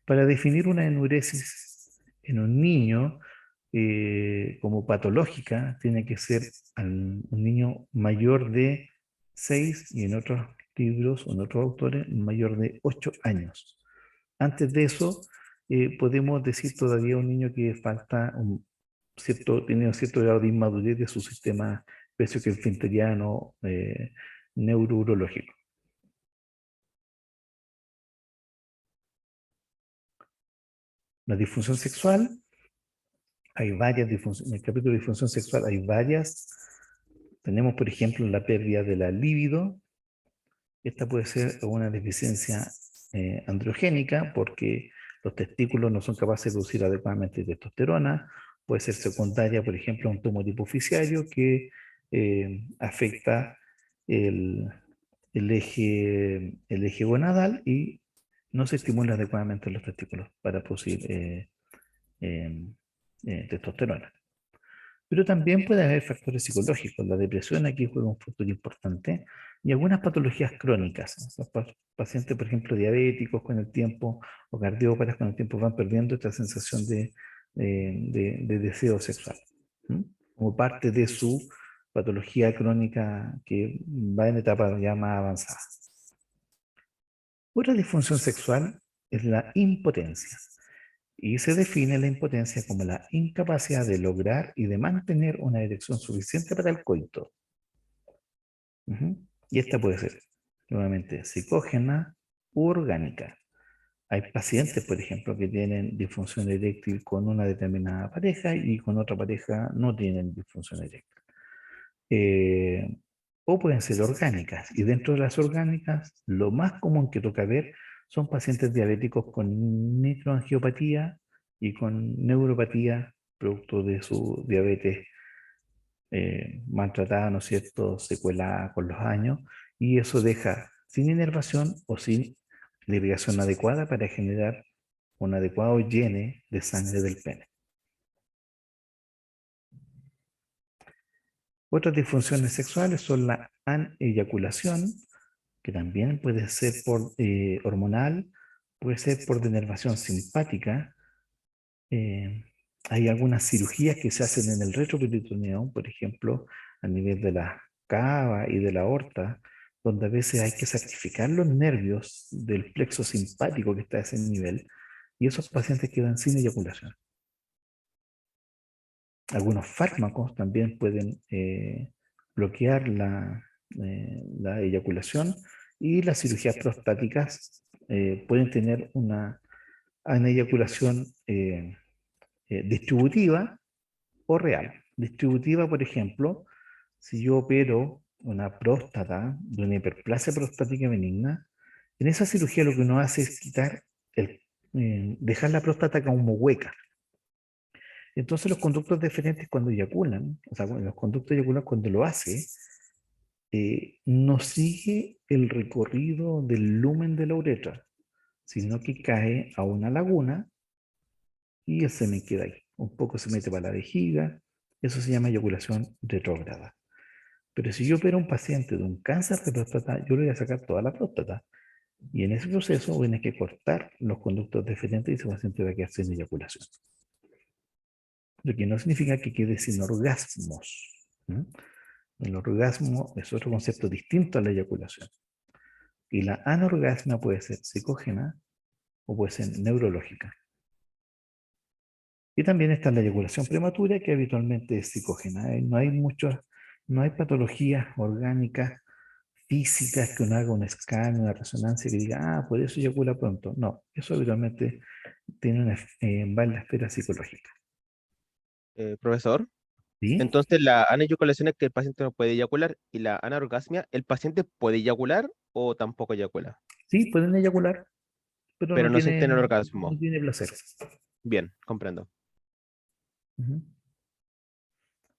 Para definir una enuresis en un niño como patológica, tiene que ser un niño mayor de 6 y en otros libros o en otros autores mayor de 8 años. Antes de eso, podemos decir todavía un niño que falta tiene un cierto grado de inmadurez de su sistema especioquinteriano neurourológico. La disfunción sexual, hay varias disfunciones. En el capítulo de disfunción sexual hay varias. Tenemos, por ejemplo, la pérdida de la libido. Esta puede ser una deficiencia androgénica porque los testículos no son capaces de producir adecuadamente testosterona. Puede ser secundaria, por ejemplo, a un tumor hipoficiario que afecta el, el eje gonadal y no se estimula adecuadamente los testículos para producir eh, testosterona. Pero también puede haber factores psicológicos. La depresión aquí juega un factor importante y algunas patologías crónicas. Los pacientes, por ejemplo, diabéticos con el tiempo o cardiópatas con el tiempo van perdiendo esta sensación de deseo sexual, ¿m? Como parte de su patología crónica que va en etapa ya más avanzada. Otra disfunción sexual es la impotencia. Y se define la impotencia como la incapacidad de lograr y de mantener una erección suficiente para el coito. Y esta puede ser, nuevamente, psicógena u orgánica. Hay pacientes, por ejemplo, que tienen disfunción eréctil con una determinada pareja y con otra pareja no tienen disfunción eréctil. O pueden ser orgánicas. Y dentro de las orgánicas, lo más común que toca ver son pacientes diabéticos con microangiopatía y con neuropatía producto de su diabetes maltratada, ¿no es cierto?, secuelada con los años, y eso deja sin inervación o sin la irrigación adecuada para generar un adecuado llene de sangre del pene. Otras disfunciones sexuales son la aneyaculación, que también puede ser por hormonal, puede ser por denervación simpática, hay algunas cirugías que se hacen en el retroperitoneum, por ejemplo, a nivel de la cava y de la aorta, donde a veces hay que sacrificar los nervios del plexo simpático que está a ese nivel, y esos pacientes quedan sin eyaculación. Algunos fármacos también pueden bloquear la eyaculación, y las cirugías prostáticas pueden tener una eyaculación distributiva o real. Distributiva, por ejemplo, si yo opero una próstata de una hiperplasia prostática benigna, en esa cirugía lo que uno hace es dejar la próstata como hueca. Entonces los conductos deferentes cuando eyaculan, o sea, los conductos eyaculares cuando lo hace, no sigue el recorrido del lumen de la uretra, sino que cae a una laguna y el semen queda ahí. Un poco se mete para la vejiga, eso se llama eyaculación retrógrada. Pero si yo opero a un paciente de un cáncer de próstata, yo le voy a sacar toda la próstata. Y en ese proceso voy a tener que cortar los conductos deferentes y ese paciente va a quedar sin eyaculación. Lo que no significa que quede sin orgasmos. El orgasmo es otro concepto distinto a la eyaculación. Y la anorgasmia puede ser psicógena o puede ser neurológica. Y también está la eyaculación prematura, que habitualmente es psicógena. No hay patologías orgánicas, físicas, que uno haga un escáner, una resonancia que diga, por eso eyacula pronto. No, eso habitualmente va en la esfera psicológica. Profesor, ¿Sí? entonces la aneyaculación es que el paciente no puede eyacular y la anorgasmia, ¿el paciente puede eyacular o tampoco eyacula? Sí, pueden eyacular, pero Pero no no sienten el no orgasmo. tiene placer. Bien, comprendo. Ujú.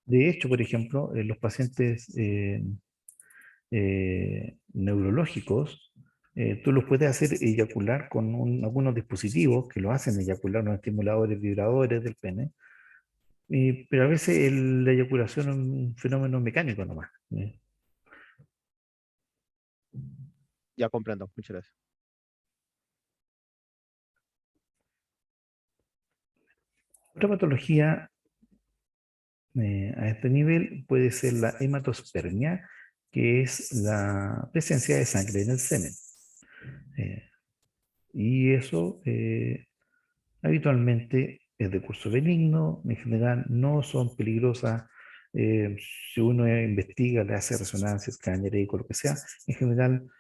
De hecho, por ejemplo, los pacientes neurológicos, tú los puedes hacer eyacular con algunos dispositivos que lo hacen eyacular, unos estimuladores, vibradores del pene, pero a veces la eyaculación es un fenómeno mecánico nomás. Ya comprendo. Muchas gracias. Otra patología a este nivel puede ser la hematospermia, que es la presencia de sangre en el semen. Y eso habitualmente es de curso benigno, en general no son peligrosas. Si uno investiga, le hace resonancia, escáner, eco, lo que sea, en general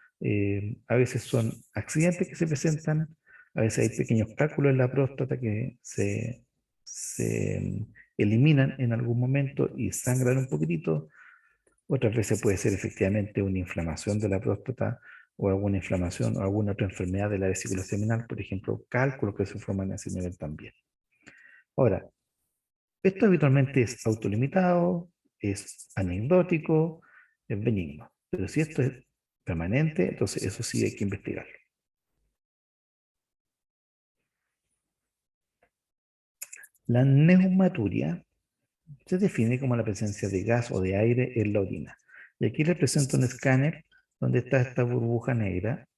a veces son accidentes que se presentan, a veces hay pequeños cálculos en la próstata que se eliminan en algún momento y sangran un poquitito. Otras veces puede ser efectivamente una inflamación de la próstata o alguna inflamación o alguna otra enfermedad de la vesícula seminal, por ejemplo, cálculos que se forman en ese nivel también. Ahora, esto habitualmente es autolimitado, es anecdótico, es benigno. Pero si esto es permanente, entonces eso sí hay que investigarlo. La neumaturia se define como la presencia de gas o de aire en la orina. Y aquí les presento un escáner donde está esta burbuja negra.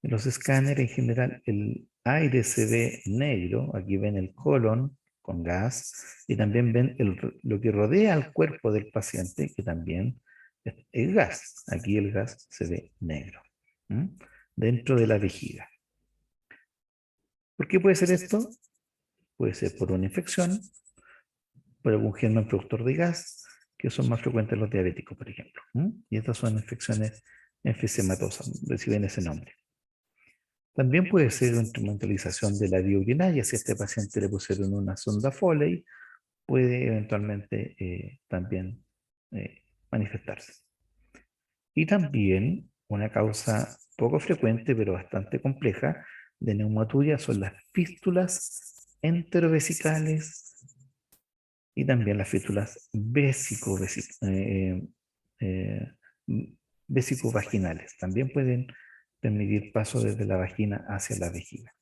En los escáneres en general el aire se ve negro, aquí ven el colon con gas y también ven lo que rodea al cuerpo del paciente, que también es gas. Aquí el gas se ve negro, dentro de la vejiga. ¿Por qué puede ser esto? Puede ser por una infección, por algún germen productor de gas, que son más frecuentes en los diabéticos, por ejemplo. Y estas son infecciones enfisematosas, reciben ese nombre. También puede ser una instrumentalización de la vía urinaria. Si a este paciente le pusieron una sonda Foley, puede eventualmente también manifestarse. Y también una causa poco frecuente, pero bastante compleja, de neumaturia son las fístulas enterovesicales y también las fístulas vesicovaginales. También pueden permitir paso desde la vagina hacia la vejiga.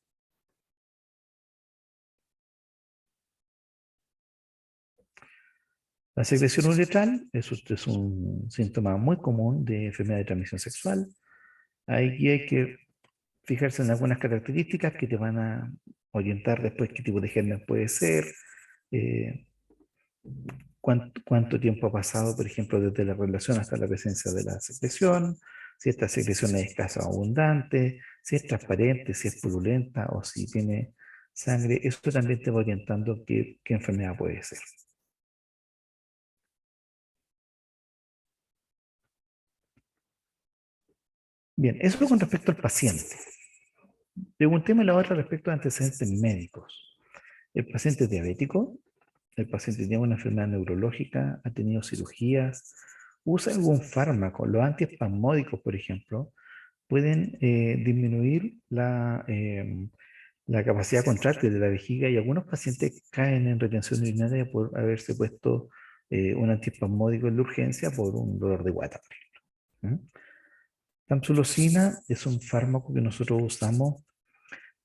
La secreción uretral es un síntoma muy común de enfermedad de transmisión sexual. Aquí hay que fijarse en algunas características que te van a orientar después qué tipo de germen puede ser. eh, cuánto tiempo ha pasado, por ejemplo, desde la relación hasta la presencia de la secreción, si esta secreción es escasa o abundante, si es transparente, si es purulenta o si tiene sangre. Eso también te va orientando qué enfermedad puede ser. Bien, eso con respecto al paciente. Preguntéme la otra respecto a antecedentes médicos. ¿El paciente es diabético? ¿El paciente tiene una enfermedad neurológica? ¿Ha tenido cirugías? ¿Usa algún fármaco? Los antiespasmódicos, por ejemplo, pueden disminuir la capacidad contráctil de la vejiga y algunos pacientes caen en retención urinaria por haberse puesto un antiespasmódico en la urgencia por un dolor de guata. ¿Mm? Tamsulosina es un fármaco que nosotros usamos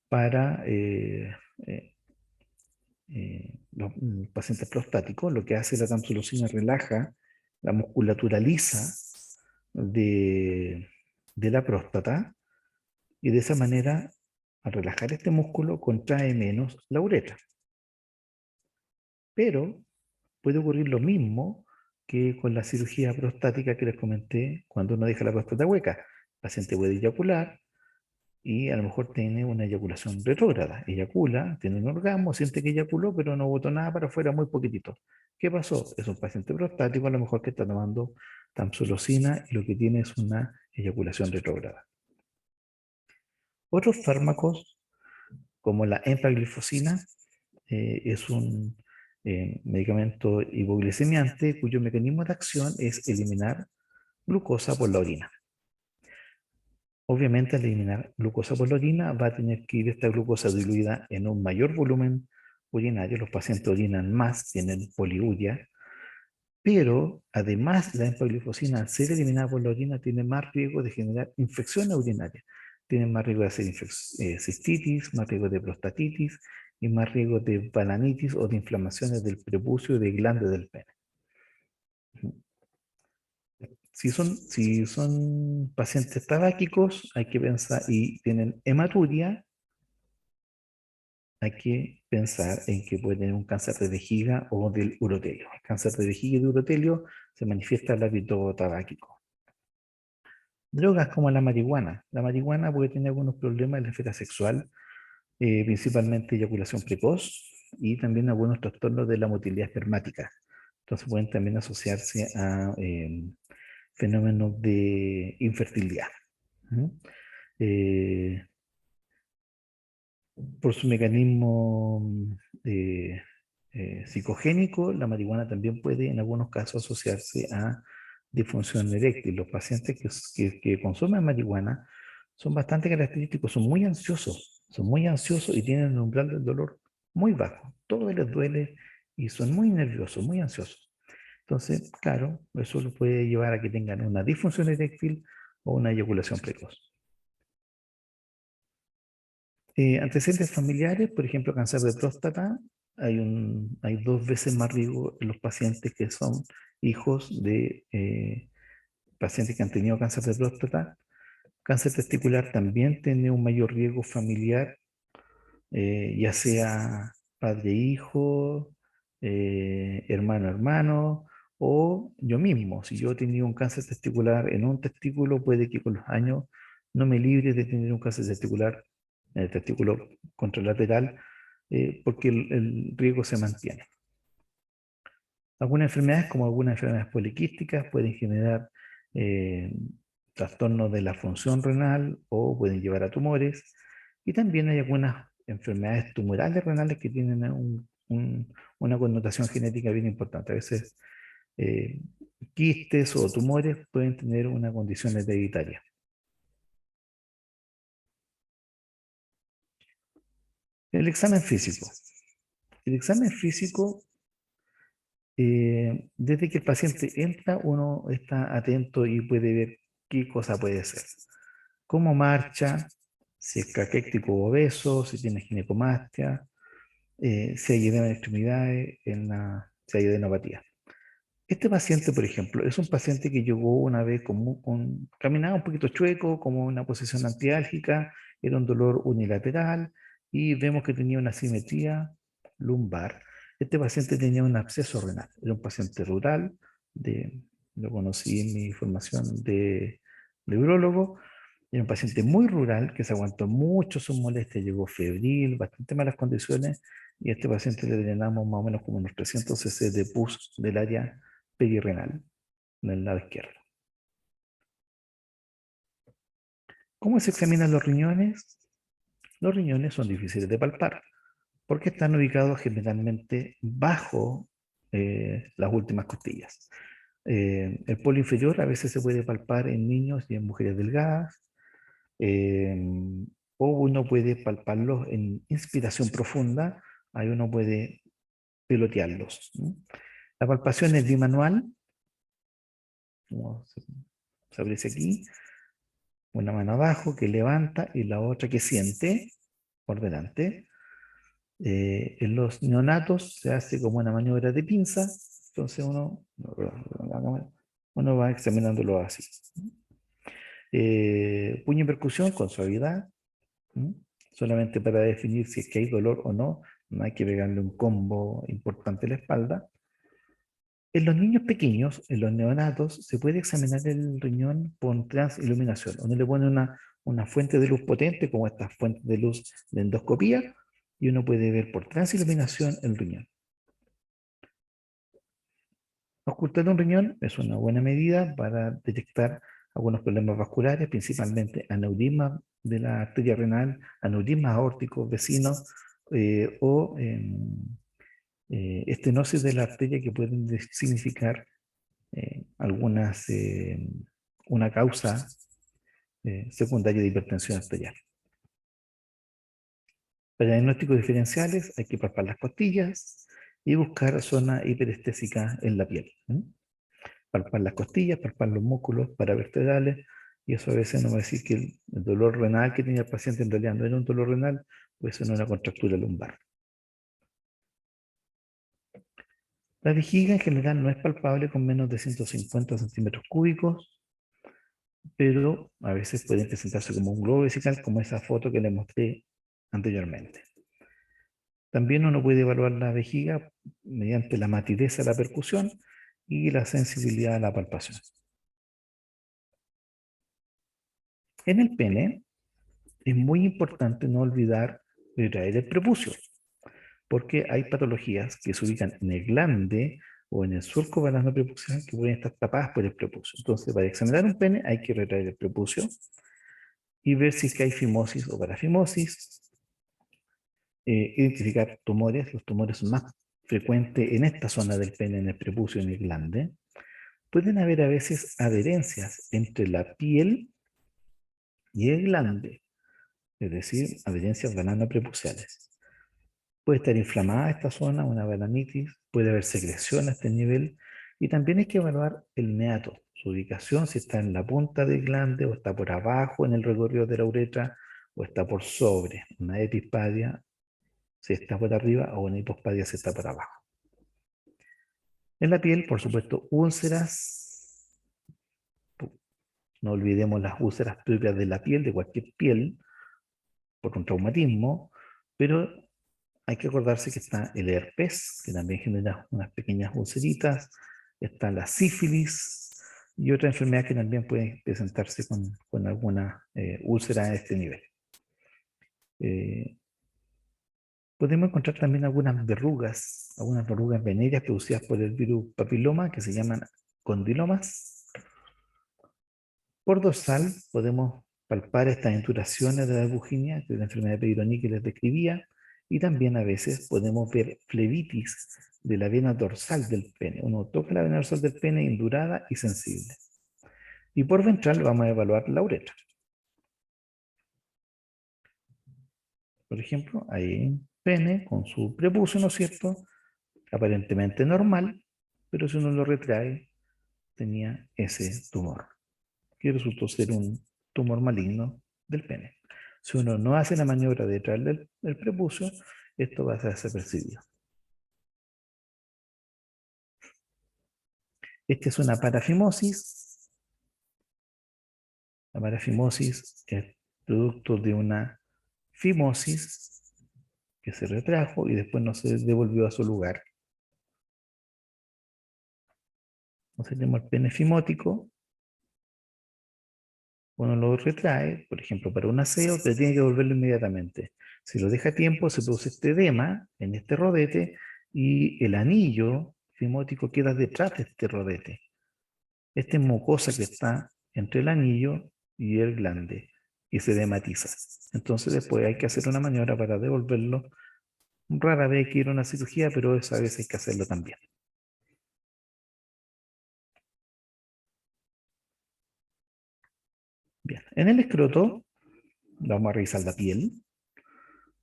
para eh, los pacientes prostáticos. Lo que hace la tamsulosina relaja la musculatura lisa de, de la próstata y de esa manera, al relajar este músculo, contrae menos la uretra. Pero puede ocurrir lo mismo que con la cirugía prostática que les comenté cuando uno deja la próstata hueca. El paciente puede eyacular y a lo mejor tiene una eyaculación retrógrada. Eyacula, tiene un orgasmo, siente que eyaculó, pero no botó nada para afuera, muy poquitito. ¿Qué pasó? Es un paciente prostático, a lo mejor que está tomando tamsulosina y lo que tiene es una eyaculación retrógrada. Otros fármacos, como la empaglifosina, es un medicamento hipoglicemiante cuyo mecanismo de acción es eliminar glucosa por la orina. Obviamente, al eliminar glucosa por la orina, va a tener que ir esta glucosa diluida en un mayor volumen urinario. Los pacientes orinan más, tienen poliuria, pero además la empaglifosina, al ser eliminada por la orina, tiene más riesgo de generar infecciones urinarias. Tiene más riesgo de hacer cistitis, más riesgo de prostatitis y más riesgo de balanitis o de inflamaciones del prepucio y de glande del pene. Si son pacientes tabáquicos, hay que pensar, y tienen hematuria, hay que pensar en que puede tener un cáncer de vejiga o del urotelio. El cáncer de vejiga y de urotelio se manifiesta al hábito tabáquico. Drogas como la marihuana. La marihuana puede tener algunos problemas en la esfera sexual, principalmente eyaculación precoz y también algunos trastornos de la motilidad espermática. Entonces pueden también asociarse a fenómenos de infertilidad. Por su mecanismo psicogénico, la marihuana también puede en algunos casos asociarse a disfunción eréctil. Los pacientes que consumen marihuana son bastante característicos, son muy ansiosos y tienen un umbral del dolor muy bajo. Todo les duele y son muy nerviosos, muy ansiosos. Entonces, claro, eso los puede llevar a que tengan una disfunción eréctil o una eyaculación precoz. Antecedentes familiares, por ejemplo, cáncer de próstata, hay 2 veces más riesgo en los pacientes que son hijos de pacientes que han tenido cáncer de próstata. Cáncer testicular también tiene un mayor riesgo familiar, ya sea padre-hijo, hermano-hermano, o yo mismo. Si yo he tenido un cáncer testicular en un testículo, puede que con los años no me libre de tener un cáncer testicular en el testículo contralateral, porque el riesgo se mantiene. Algunas enfermedades, como algunas enfermedades poliquísticas, pueden generar eh, trastornos de la función renal o pueden llevar a tumores. Y también hay algunas enfermedades tumorales renales que tienen una connotación genética bien importante. A veces eh, quistes o tumores pueden tener una condición hereditaria. El examen físico. El examen físico, desde que el paciente entra, uno está atento y puede ver qué cosa puede ser. Cómo marcha, si es caquético o obeso, si tiene ginecomastia, si hay edema de extremidades, si hay adenopatía. Este paciente, por ejemplo, es un paciente que llegó una vez caminaba un poquito chueco, como una posición antiálgica, era un dolor unilateral y vemos que tenía una simetría lumbar. Este paciente tenía un absceso renal, era un paciente rural, lo conocí en mi formación de urólogo, era un paciente muy rural que se aguantó mucho sus molestias, llegó febril, bastante malas condiciones, y a este paciente le drenamos más o menos como unos 300 cc de pus del área perirrenal, en el lado izquierdo. ¿Cómo se examinan los riñones? Los riñones son difíciles de palpar, porque están ubicados generalmente bajo las últimas costillas. El polo inferior a veces se puede palpar en niños y en mujeres delgadas, o uno puede palparlos en inspiración profunda, ahí uno puede pelotearlos, ¿no? La palpación es bimanual, como se aprecia aquí, una mano abajo que levanta y la otra que siente por delante. En los neonatos se hace como una maniobra de pinza, entonces uno va examinándolo así. Puño en percusión con suavidad, ¿m? Solamente para definir si es que hay dolor o no, no hay que pegarle un combo importante a la espalda. En los niños pequeños, en los neonatos, se puede examinar el riñón con transiluminación. Uno le pone una fuente de luz potente, como estas fuentes de luz de endoscopía, y uno puede ver por transiluminación el riñón. Ocultar un riñón es una buena medida para detectar algunos problemas vasculares, principalmente aneurisma de la arteria renal, aneurismas aórticos vecinos o estenosis de la arteria que pueden significar una causa secundaria de hipertensión arterial. Para diagnósticos diferenciales hay que palpar las costillas y buscar zona hiperestésica en la piel. Palpar las costillas, palpar los músculos paravertebrales, y eso a veces nos va a decir que el dolor renal que tenía el paciente en realidad no era un dolor renal, puede ser una contractura lumbar. La vejiga en general no es palpable con menos de 150 centímetros cúbicos, pero a veces pueden presentarse como un globo vesical, como esa foto que les mostré anteriormente. También uno puede evaluar la vejiga mediante la matidez a la percusión y la sensibilidad a la palpación. En el pene es muy importante no olvidar retraer el prepucio, porque hay patologías que se ubican en el glande o en el surco balano prepucial que pueden estar tapadas por el prepucio. Entonces, para examinar un pene hay que retraer el prepucio y ver si es que hay fimosis o parafimosis, identificar tumores. Los tumores son más frecuentes en esta zona del pene, en el prepucio, en el glande. Pueden haber a veces adherencias entre la piel y el glande, es decir, adherencias balano-prepuciales. Puede estar inflamada esta zona, una balanitis, puede haber secreción a este nivel, y también hay que evaluar el meato, su ubicación, si está en la punta del glande o está por abajo en el recorrido de la uretra o está por sobre, una epispadia si está por arriba o una hipospadia si está por abajo. En la piel, por supuesto, úlceras, no olvidemos las úlceras propias de la piel, de cualquier piel, por un traumatismo, pero hay que acordarse que está el herpes, que también genera unas pequeñas ulceritas, está la sífilis y otra enfermedad que también puede presentarse con alguna úlcera a este nivel. Podemos encontrar también algunas verrugas venéreas producidas por el virus papiloma que se llaman condilomas. Por dorsal podemos palpar estas inturaciones de la albuginia, que es la enfermedad de Peyronie que les describía, y también a veces podemos ver flebitis de la vena dorsal del pene. Uno toca la vena dorsal del pene indurada y sensible. Y por ventral vamos a evaluar la uretra. Por ejemplo, hay un pene con su prepucio, ¿no es cierto? Aparentemente normal, pero si uno lo retrae, tenía ese tumor, que resultó ser un tumor maligno del pene. Si uno no hace la maniobra de traerle el prepucio, esto va a ser desapercibido. Esta es una parafimosis. La parafimosis es producto de una fimosis que se retrajo y después no se devolvió a su lugar. Entonces tenemos el pene fimótico, uno lo retrae, por ejemplo, para un aseo, pero tiene que devolverlo inmediatamente. Si lo deja a tiempo, se produce este edema en este rodete y el anillo fimótico queda detrás de este rodete. Esta es mucosa que está entre el anillo y el glande y se dematiza. Entonces después hay que hacer una maniobra para devolverlo. Rara vez hay que ir a una cirugía, pero esa vez hay que hacerlo también. Bien, en el escroto vamos a revisar la piel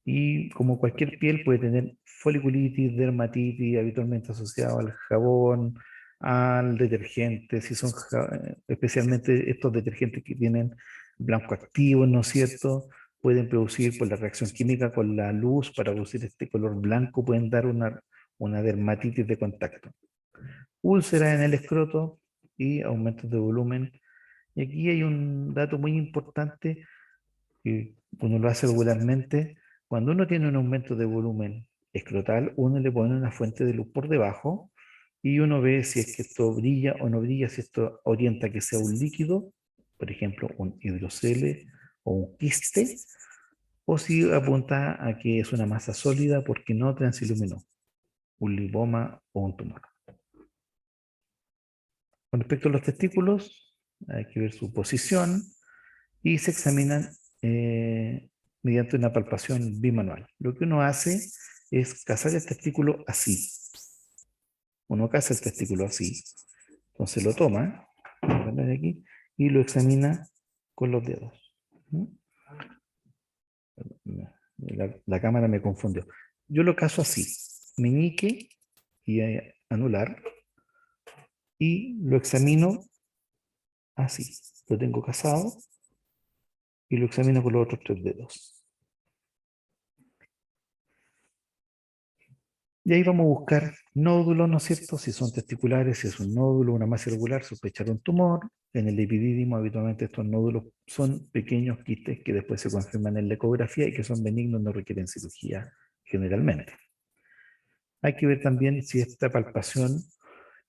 y como cualquier piel puede tener foliculitis, dermatitis, habitualmente asociado al jabón, al detergente, si son especialmente estos detergentes que tienen blanco activo, ¿no es cierto? Pueden producir por la reacción química con la luz para producir este color blanco, pueden dar una dermatitis de contacto. Úlceras en el escroto y aumentos de volumen. Y aquí hay un dato muy importante que uno lo hace regularmente. Cuando uno tiene un aumento de volumen escrotal, uno le pone una fuente de luz por debajo y uno ve si es que esto brilla o no brilla, si esto orienta que sea un líquido, por ejemplo, un hidrocele o un quiste, o si apunta a que es una masa sólida porque no transiluminó, un lipoma o un tumor. Con respecto a los testículos, hay que ver su posición y se examinan mediante una palpación bimanual. Lo que uno hace es cazar el testículo así. Uno caza el testículo así. Entonces lo toma de aquí, y lo examina con los dedos. La cámara me confundió. Yo lo cazo así. Meñique y anular. Y lo examino así. Lo tengo cazado y lo examino con los otros 3 dedos. Y ahí vamos a buscar nódulos, ¿no es cierto? Si son testiculares, si es un nódulo, una masa irregular, sospechar un tumor. En el epidídimo, habitualmente estos nódulos son pequeños quistes que después se confirman en la ecografía y que son benignos, no requieren cirugía generalmente. Hay que ver también si esta palpación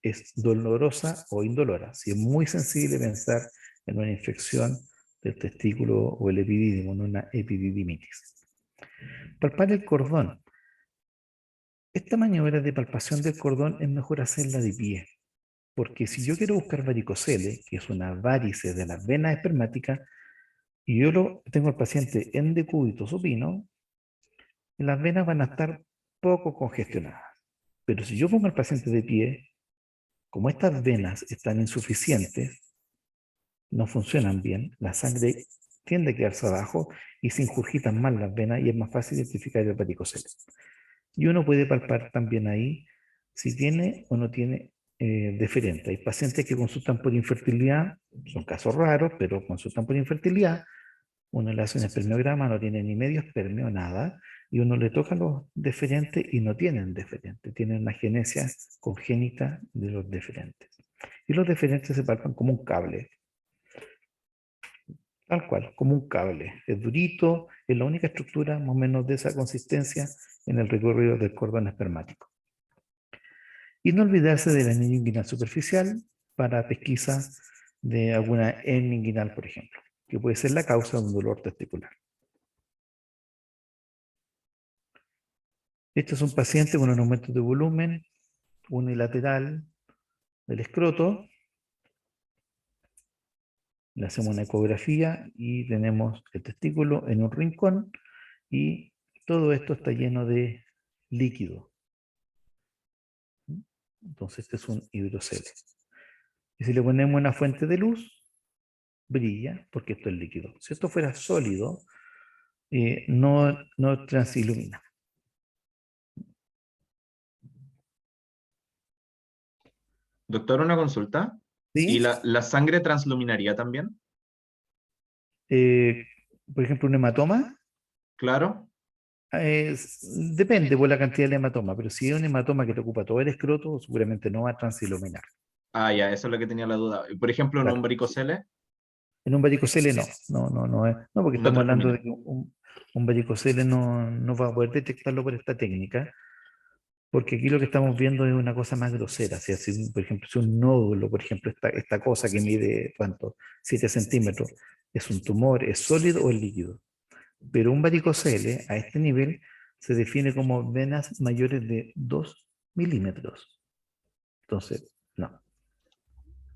es dolorosa o indolora. Si es muy sensible, pensar en una infección del testículo o el epidídimo, en una epididimitis. Palpar el cordón. Esta maniobra de palpación del cordón es mejor hacerla de pie, porque si yo quiero buscar varicocele, que es una varice de las venas espermáticas, y yo tengo al paciente en decúbito supino, las venas van a estar poco congestionadas. Pero si yo pongo al paciente de pie, como estas venas están insuficientes, no funcionan bien, la sangre tiende a quedarse abajo y se ingurgitan mal las venas y es más fácil identificar el varicocele. Y uno puede palpar también ahí si tiene o no tiene deferente. Hay pacientes que consultan por infertilidad, son casos raros, pero consultan por infertilidad. Uno le hace un espermiograma, no tiene ni medio espermio, nada, y uno le toca los deferentes y no tienen deferentes, tienen una genesia congénita de los deferentes. Y los deferentes se palpan como un cable, tal cual, como un cable. Es durito, es la única estructura más o menos de esa consistencia en el recorrido del cordón espermático. Y no olvidarse del anillo inguinal superficial para pesquisa de alguna hernia inguinal, por ejemplo, que puede ser la causa de un dolor testicular. Este es un paciente con un aumento de volumen unilateral del escroto. Le hacemos una ecografía y tenemos el testículo en un rincón y todo esto está lleno de líquido. Entonces este es un hidrocele. Y si le ponemos una fuente de luz, brilla porque esto es líquido. Si esto fuera sólido, no transilumina. Doctor, una consulta. ¿Sí? ¿Y la sangre transluminaría también? Eh, por ejemplo, un hematoma, Claro. depende por la cantidad de hematoma, pero si es un hematoma que te ocupa todo el escroto, seguramente no va a transiluminar. Ah, ya, eso es lo que tenía la duda. Por ejemplo, en un Claro. varicocele, En un varicocele no, porque no estamos hablando translumina. de que un varicocele no va a poder detectarlo por esta técnica, Porque aquí lo que estamos viendo es una cosa más grosera. Si, por ejemplo, si un nódulo, por ejemplo, esta cosa que mide, ¿cuánto? 7 centímetros, ¿es un tumor, es sólido o es líquido? Pero un varicocele a este nivel se define como venas mayores de 2 milímetros. Entonces, no.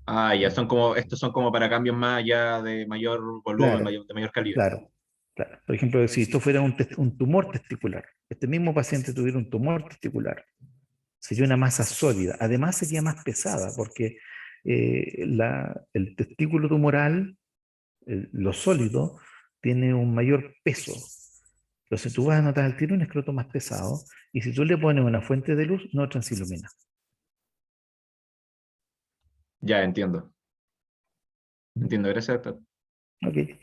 Ah, ya son como, estos son como para cambios más allá de mayor volumen, Claro, de mayor calibre. claro, claro. Por ejemplo, si esto fuera un tumor testicular, este mismo paciente tuviera un tumor testicular, sería una masa sólida. Además sería más pesada porque el testículo tumoral, lo sólido, tiene un mayor peso. Entonces tú vas a notar al tiro un escroto más pesado y si tú le pones una fuente de luz, no transilumina. Ya, entiendo. Entiendo, gracias, doctor. Ok.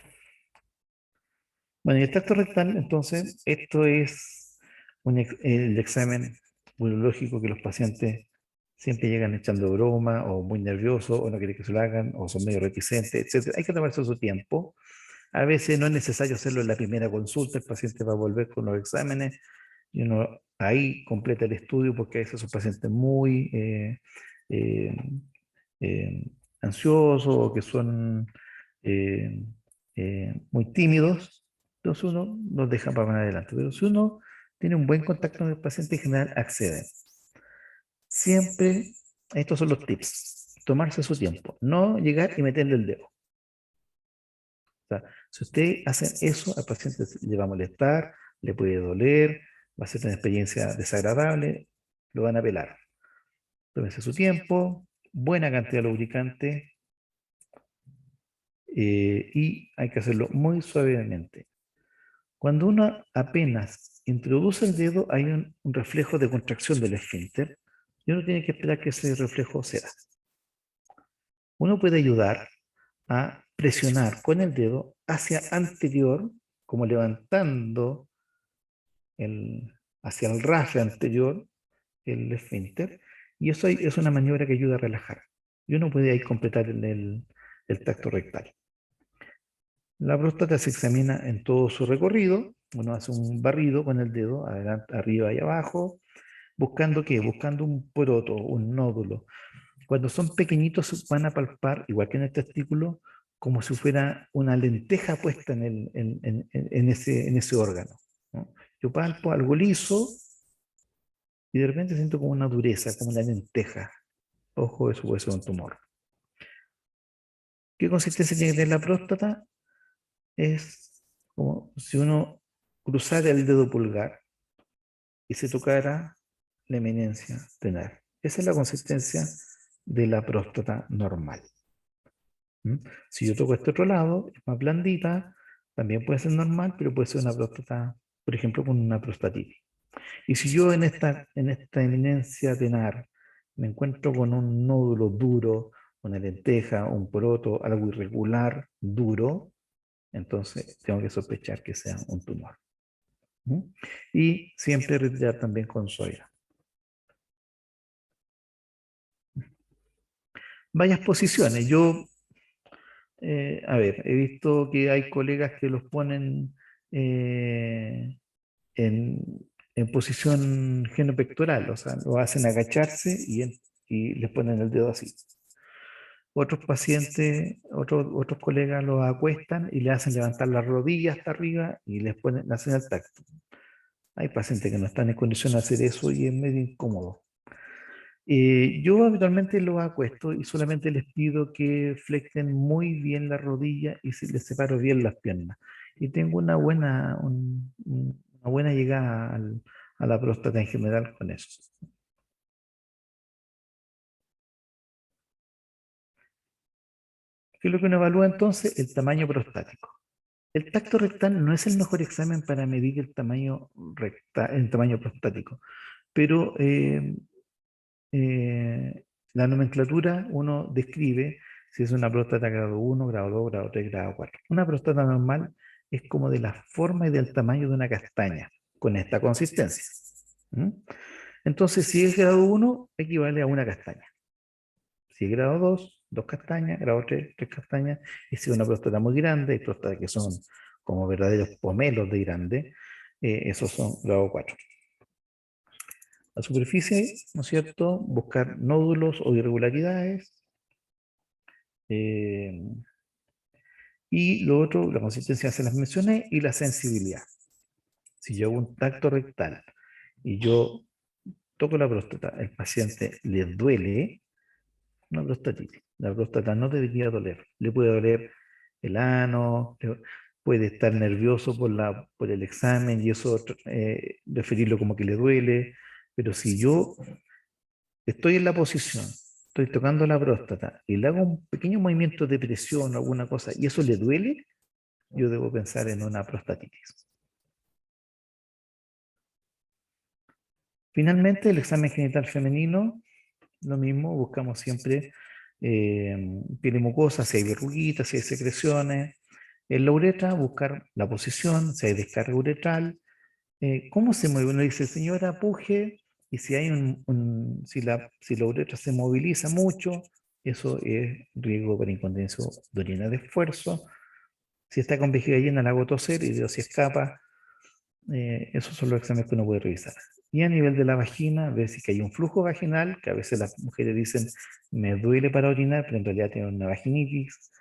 Bueno, y el tacto rectal, entonces, esto es el examen urológico que los pacientes siempre llegan echando broma o muy nerviosos o no quieren que se lo hagan o son medio reticentes, etc. Hay que tomarse su tiempo. A veces no es necesario hacerlo en la primera consulta, el paciente va a volver con los exámenes y uno ahí completa el estudio porque a veces son pacientes muy eh, eh, ansiosos o que son eh, muy tímidos, entonces uno los deja para más adelante. Pero si uno tiene un buen contacto con el paciente, en general accede. Siempre, estos son los tips, tomarse su tiempo, no llegar y meterle el dedo. O sea, si usted hace eso, al paciente le va a molestar, le puede doler, va a ser una experiencia desagradable, lo van a pelar. Tómese su tiempo, buena cantidad de lubricante y hay que hacerlo muy suavemente. Cuando uno apenas introduce el dedo, hay un reflejo de contracción del esfínter y uno tiene que esperar que ese reflejo se da. Uno puede ayudar a presionar con el dedo hacia anterior, como levantando hacia el rastre anterior el esfínter, y eso es una maniobra que ayuda a relajar. Y uno puede ahí completar el tacto rectal. La próstata se examina en todo su recorrido, uno hace un barrido con el dedo, adelante, arriba y abajo, buscando qué, buscando un poroto, un nódulo. Cuando son pequeñitos van a palpar, igual que en el testículo, como si fuera una lenteja puesta en ese órgano, ¿no? Yo palpo algo liso y de repente siento como una dureza, como una lenteja. Ojo, eso puede ser un tumor. ¿Qué consistencia tiene que tener la próstata? Es como si uno cruzara el dedo pulgar y se tocara la eminencia tenar. Esa es la consistencia de la próstata normal. ¿Mm? Si yo toco este otro lado, es más blandita, también puede ser normal, pero puede ser una próstata, por ejemplo, con una prostatitis. Y si yo en esta eminencia tenar me encuentro con un nódulo duro, una lenteja, un poroto, algo irregular, duro, entonces tengo que sospechar que sea un tumor. ¿Mm? Y siempre retirar también con soya. Varias posiciones. Yo, a ver, he visto que hay colegas que los ponen eh, en, en posición genopectoral, o sea, lo hacen agacharse y les ponen el dedo así. Otros pacientes, otros colegas los acuestan y le hacen levantar las rodillas hasta arriba y les ponen, le hacen el tacto. Hay pacientes que no están en condición de hacer eso y es medio incómodo. Yo habitualmente los acuesto y solamente les pido que flexen muy bien la rodilla y les separo bien las piernas. Y tengo una buena llegada a la próstata en general con eso. ¿Qué es lo que uno evalúa entonces? El tamaño prostático. El tacto rectal no es el mejor examen para medir el tamaño prostático, pero la nomenclatura uno describe si es una próstata grado 1, grado 2, grado 3, grado 4. Una próstata normal es como de la forma y del tamaño de una castaña, con esta consistencia. ¿Mm? Entonces, si es grado 1, equivale a una castaña. Si es grado 2, 2 castañas, grado 3, 3 castañas. Y si es una próstata muy grande, hay próstatas que son como verdaderos pomelos de grande, esos son grado 4. la superficie, ¿no es cierto? Buscar nódulos o irregularidades. eh, y lo otro, la consistencia se las mencioné, y la sensibilidad. Si yo hago un tacto rectal y yo toco la próstata, el paciente le duele una prostatitis. La próstata no debería doler. Le puede doler el ano, puede estar nervioso por el examen y eso referirlo como que le duele. Pero si yo estoy en la posición, estoy tocando la próstata y le hago un pequeño movimiento de presión o alguna cosa y eso le duele, yo debo pensar en una prostatitis. Finalmente, el examen genital femenino, lo mismo, buscamos siempre piel y mucosa, si hay verruguitas, si hay secreciones. En la uretra, buscar la posición, si hay descarga uretral. ¿Cómo se mueve? Uno dice, señora, puje, y si hay si la uretra se moviliza mucho, eso es riesgo para incontinencia de orina de esfuerzo. Si está con vejiga llena, la hago toser y veo si escapa. Esos son los exámenes que uno puede revisar. Y a nivel de la vagina, ver si que hay un flujo vaginal, que a veces las mujeres dicen, me duele para orinar, pero en realidad tienen una vaginitis.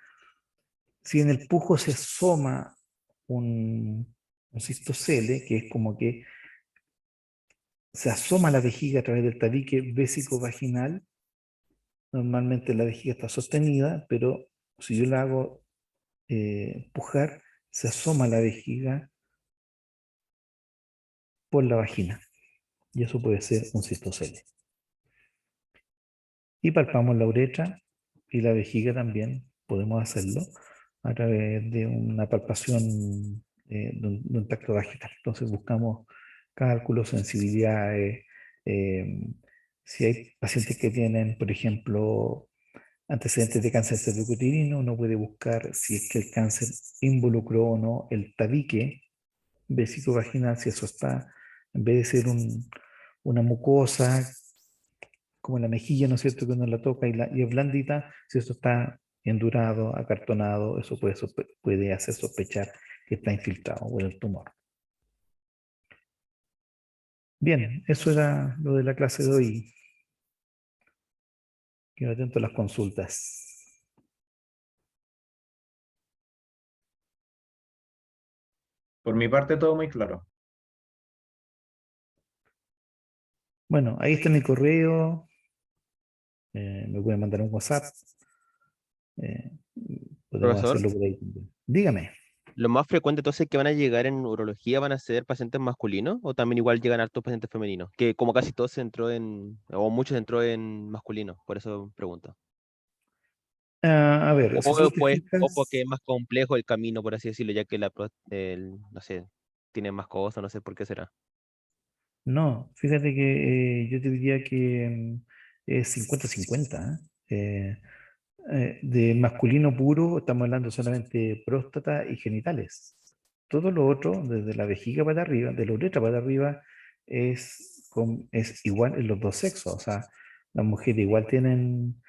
Si en el pujo se asoma un cistocele, que es como que se asoma la vejiga a través del tabique vésico-vaginal, normalmente la vejiga está sostenida, pero si yo la hago pujar, se asoma la vejiga por la vagina. Y eso puede ser un cistocele. Y palpamos la uretra y la vejiga también, podemos hacerlo a través de una palpación de un tacto vaginal. Entonces buscamos cálculos, sensibilidades, eh, si hay pacientes que tienen, por ejemplo, antecedentes de cáncer cervicuterino, uno puede buscar si es que el cáncer involucró o no el tabique vesico-vaginal, si eso está, en vez de ser una mucosa como la mejilla, ¿no es cierto?, que uno la toca y es blandita, si eso está endurado, acartonado, eso puede hacer sospechar que está infiltrado por el tumor. Bien, eso era lo de la clase de hoy. Quedo atento a las consultas. Por mi parte, todo muy claro. Bueno, ahí está mi correo. Me pueden mandar un WhatsApp. eh, Podemos Profesor, hacerlo por ahí también. Dígame. ¿lo más frecuente entonces que van a llegar en urología van a ser pacientes masculinos o también igual llegan hartos pacientes femeninos? Que como casi todo se entró o mucho se entró en masculino, por eso pregunto. A ver, si tú te O porque fijas, es más complejo el camino, por así decirlo, ya que no sé, tiene más cosas, no sé por qué será. no, fíjate que yo te diría que es 50-50. De masculino puro estamos hablando solamente de próstata y genitales. Todo lo otro, desde la vejiga para arriba, de la uretra para arriba, es igual en los dos sexos. O sea, las mujeres igual tienen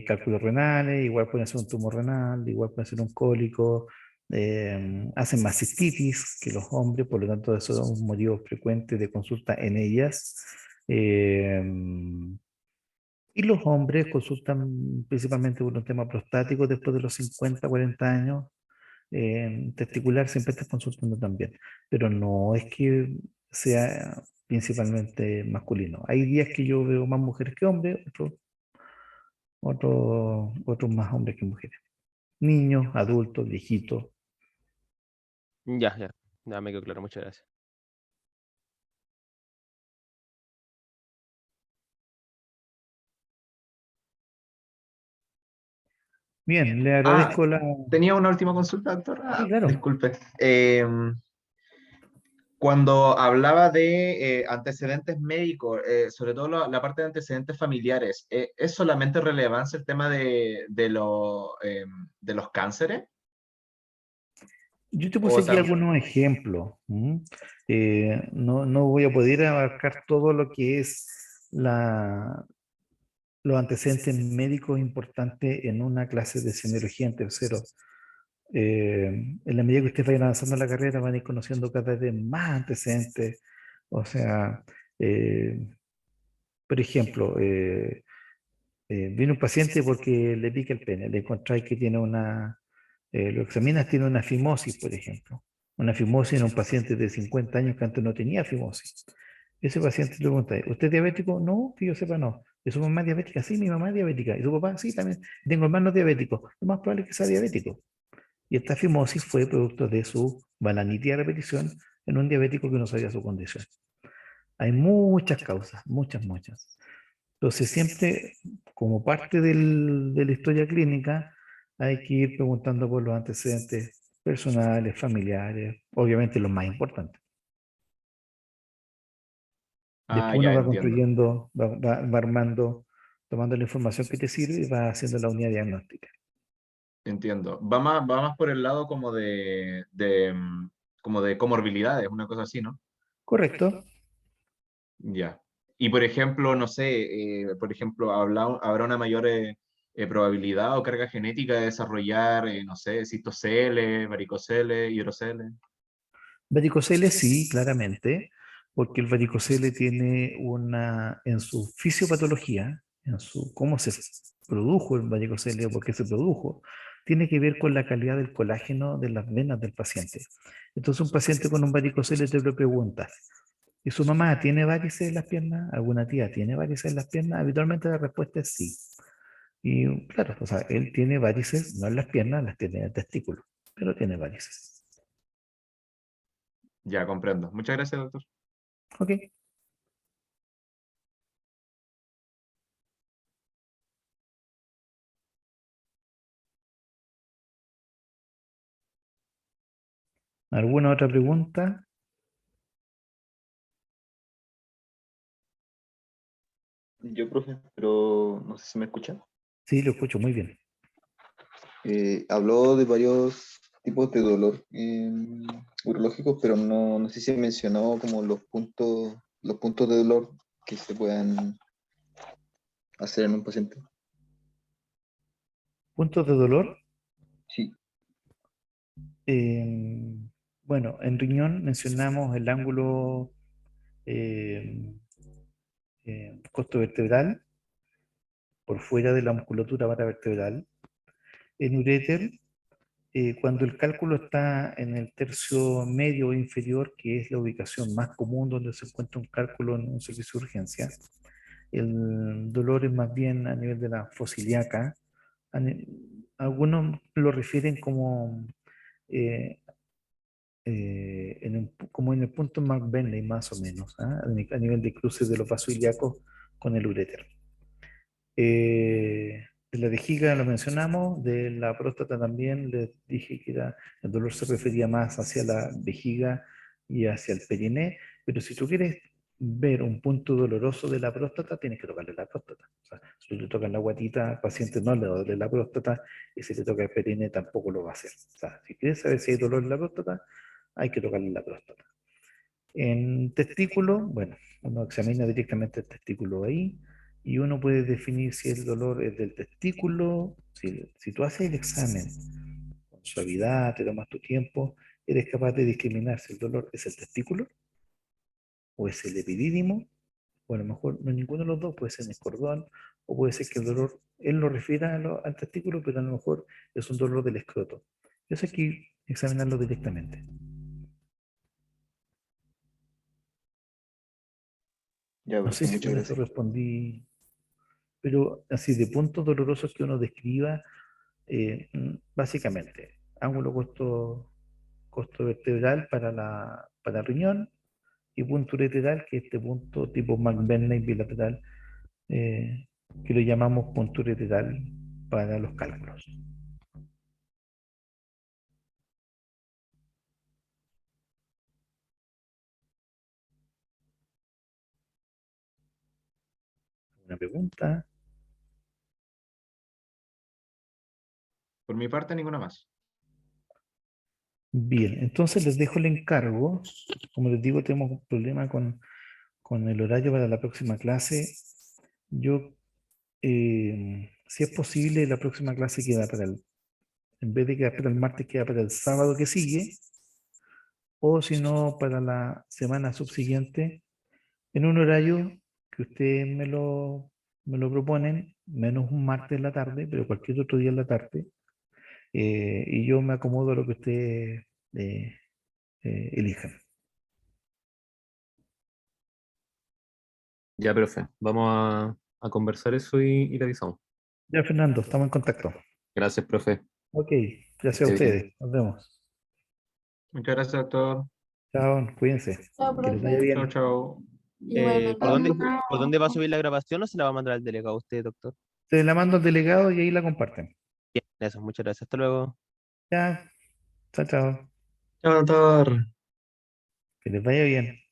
cálculos renales, igual pueden hacer un tumor renal, igual pueden hacer un cólico, hacen más cistitis que los hombres, por lo tanto, eso es un motivo frecuente de consulta en ellas. Eh, y los hombres consultan principalmente por un tema prostático después de los 50, 40 años. Testicular siempre está consultando también, pero no es que sea principalmente masculino. Hay días que yo veo más mujeres que hombres, otros más hombres que mujeres. Niños, adultos, viejitos. Ya me quedó claro, muchas gracias. Bien, le Ah, agradezco la... tenía una última consulta, doctor. Sí, claro. Disculpe. Cuando hablaba de antecedentes médicos, sobre todo la parte de antecedentes familiares, ¿es solamente relevancia el tema de los cánceres? Yo te puse O aquí tam- algunos ejemplos. No voy a poder abarcar todo lo que es los antecedentes médicos importantes en una clase de semiología en tercero. En la medida que ustedes vayan avanzando en la carrera, van a ir conociendo cada vez más antecedentes. O sea, eh, Por ejemplo, viene un paciente porque le pica el pene, le encontráis que tiene lo examinas, tiene una fimosis, por ejemplo. Una fimosis en un paciente de 50 años que antes no tenía fimosis. Ese paciente le pregunta, ¿usted es diabético? No, que yo sepa, no. ¿Y su mamá es diabética? Sí, mi mamá es diabética. ¿Y su papá? Sí, también. Tengo hermanos diabéticos. Lo más probable es que sea diabético. Y esta fimosis fue producto de su balanitis a repetición en un diabético que no sabía su condición. Hay muchas causas, muchas. Entonces, siempre, como parte de la historia clínica, hay que ir preguntando por los antecedentes personales, familiares, obviamente los más importantes. Ah, Después uno ya va entiendo. construyendo, va armando, tomando la información que te sirve y va haciendo la unidad diagnóstica. Entiendo. Va más por el lado como de comorbilidades, una cosa así, ¿no? Correcto. Ya. Y por ejemplo, no sé, por ejemplo, habrá una mayor probabilidad o carga genética de desarrollar, no sé, cistocele, varicocele, hidrocele. Varicocele sí, claramente, porque el varicocele tiene en su fisiopatología, cómo se produjo el varicocele o por qué se produjo, tiene que ver con la calidad del colágeno de las venas del paciente. Entonces un paciente con un varicocele te lo pregunta, ¿y su mamá tiene varices en las piernas? ¿Alguna tía tiene varices en las piernas? Habitualmente la respuesta es sí. Y claro, o sea, él tiene varices, no en las piernas, las tiene en el testículo, pero tiene varices. Ya, comprendo. Muchas gracias, doctor. Ok. ¿Alguna otra pregunta? Yo, profe, pero no sé si me escucha. Sí, lo escucho muy bien. Habló de varios tipos de dolor urológicos, pero no sé si mencionó como los puntos de dolor que se puedan hacer en un paciente. ¿Puntos de dolor? Sí, Eh, bueno, en riñón mencionamos el ángulo eh, costovertebral por fuera de la musculatura paravertebral. En uréter, cuando el cálculo está en el tercio medio o inferior, que es la ubicación más común donde se encuentra un cálculo en un servicio de urgencia, el dolor es más bien a nivel de la fosa ilíaca. Algunos lo refieren como eh, como en el punto McBurney, más o menos, ¿ah? A nivel de cruce de los vasos ilíacos con el uréter. De la vejiga lo mencionamos, de la próstata también les dije que el dolor se refería más hacia la vejiga y hacia el periné, pero si tú quieres ver un punto doloroso de la próstata, tienes que tocarle la próstata. O sea, si tú le tocas la guatita al paciente no le duele la próstata, y si le toca el periné tampoco lo va a hacer. O sea, si quieres saber si hay dolor en la próstata, hay que tocarle la próstata. En testículo, bueno, uno examina directamente el testículo ahí y uno puede definir si el dolor es del testículo. Si tú haces el examen con suavidad, te tomas tu tiempo, eres capaz de discriminar si el dolor es el testículo o es el epidídimo, o a lo mejor no ninguno de los dos, puede ser en el cordón, o puede ser que el dolor, él lo refiera al testículo, pero a lo mejor es un dolor del escroto. Eso hay que examinarlo directamente. ya, No sé profe, si muchas con eso gracias. respondí, pero así de puntos dolorosos que uno describa, básicamente, ángulo costo vertebral para el riñón y punto ureteral, que es este punto tipo McBurney bilateral, eh, que lo llamamos punto ureteral para los cálculos. ¿Una pregunta? Por mi parte, ninguna más. Bien, entonces les dejo el encargo. Como les digo, tenemos un problema con el horario para la próxima clase. Yo, si es posible, la próxima clase queda en vez de quedar para el martes, queda para el sábado que sigue, o si no, para la semana subsiguiente, en un horario que ustedes me lo proponen, menos un martes en la tarde, pero cualquier otro día en la tarde, y yo me acomodo a lo que ustedes elijan. Ya, profe, vamos a conversar eso y le avisamos. Ya, Fernando, estamos en contacto. Gracias, profe. Ok, gracias a esté bien. ustedes. Nos vemos. Muchas gracias, doctor. Chao, cuídense. Chao, Que les vaya profe. Chao, bien. chao. Igualmente. ¿Por dónde va a subir la grabación o se la va a mandar al delegado a usted, doctor? Se la mando al delegado y ahí la comparten. Bien, eso, muchas gracias. Hasta luego. Ya, chao, chao. Chao, doctor. Que les vaya bien.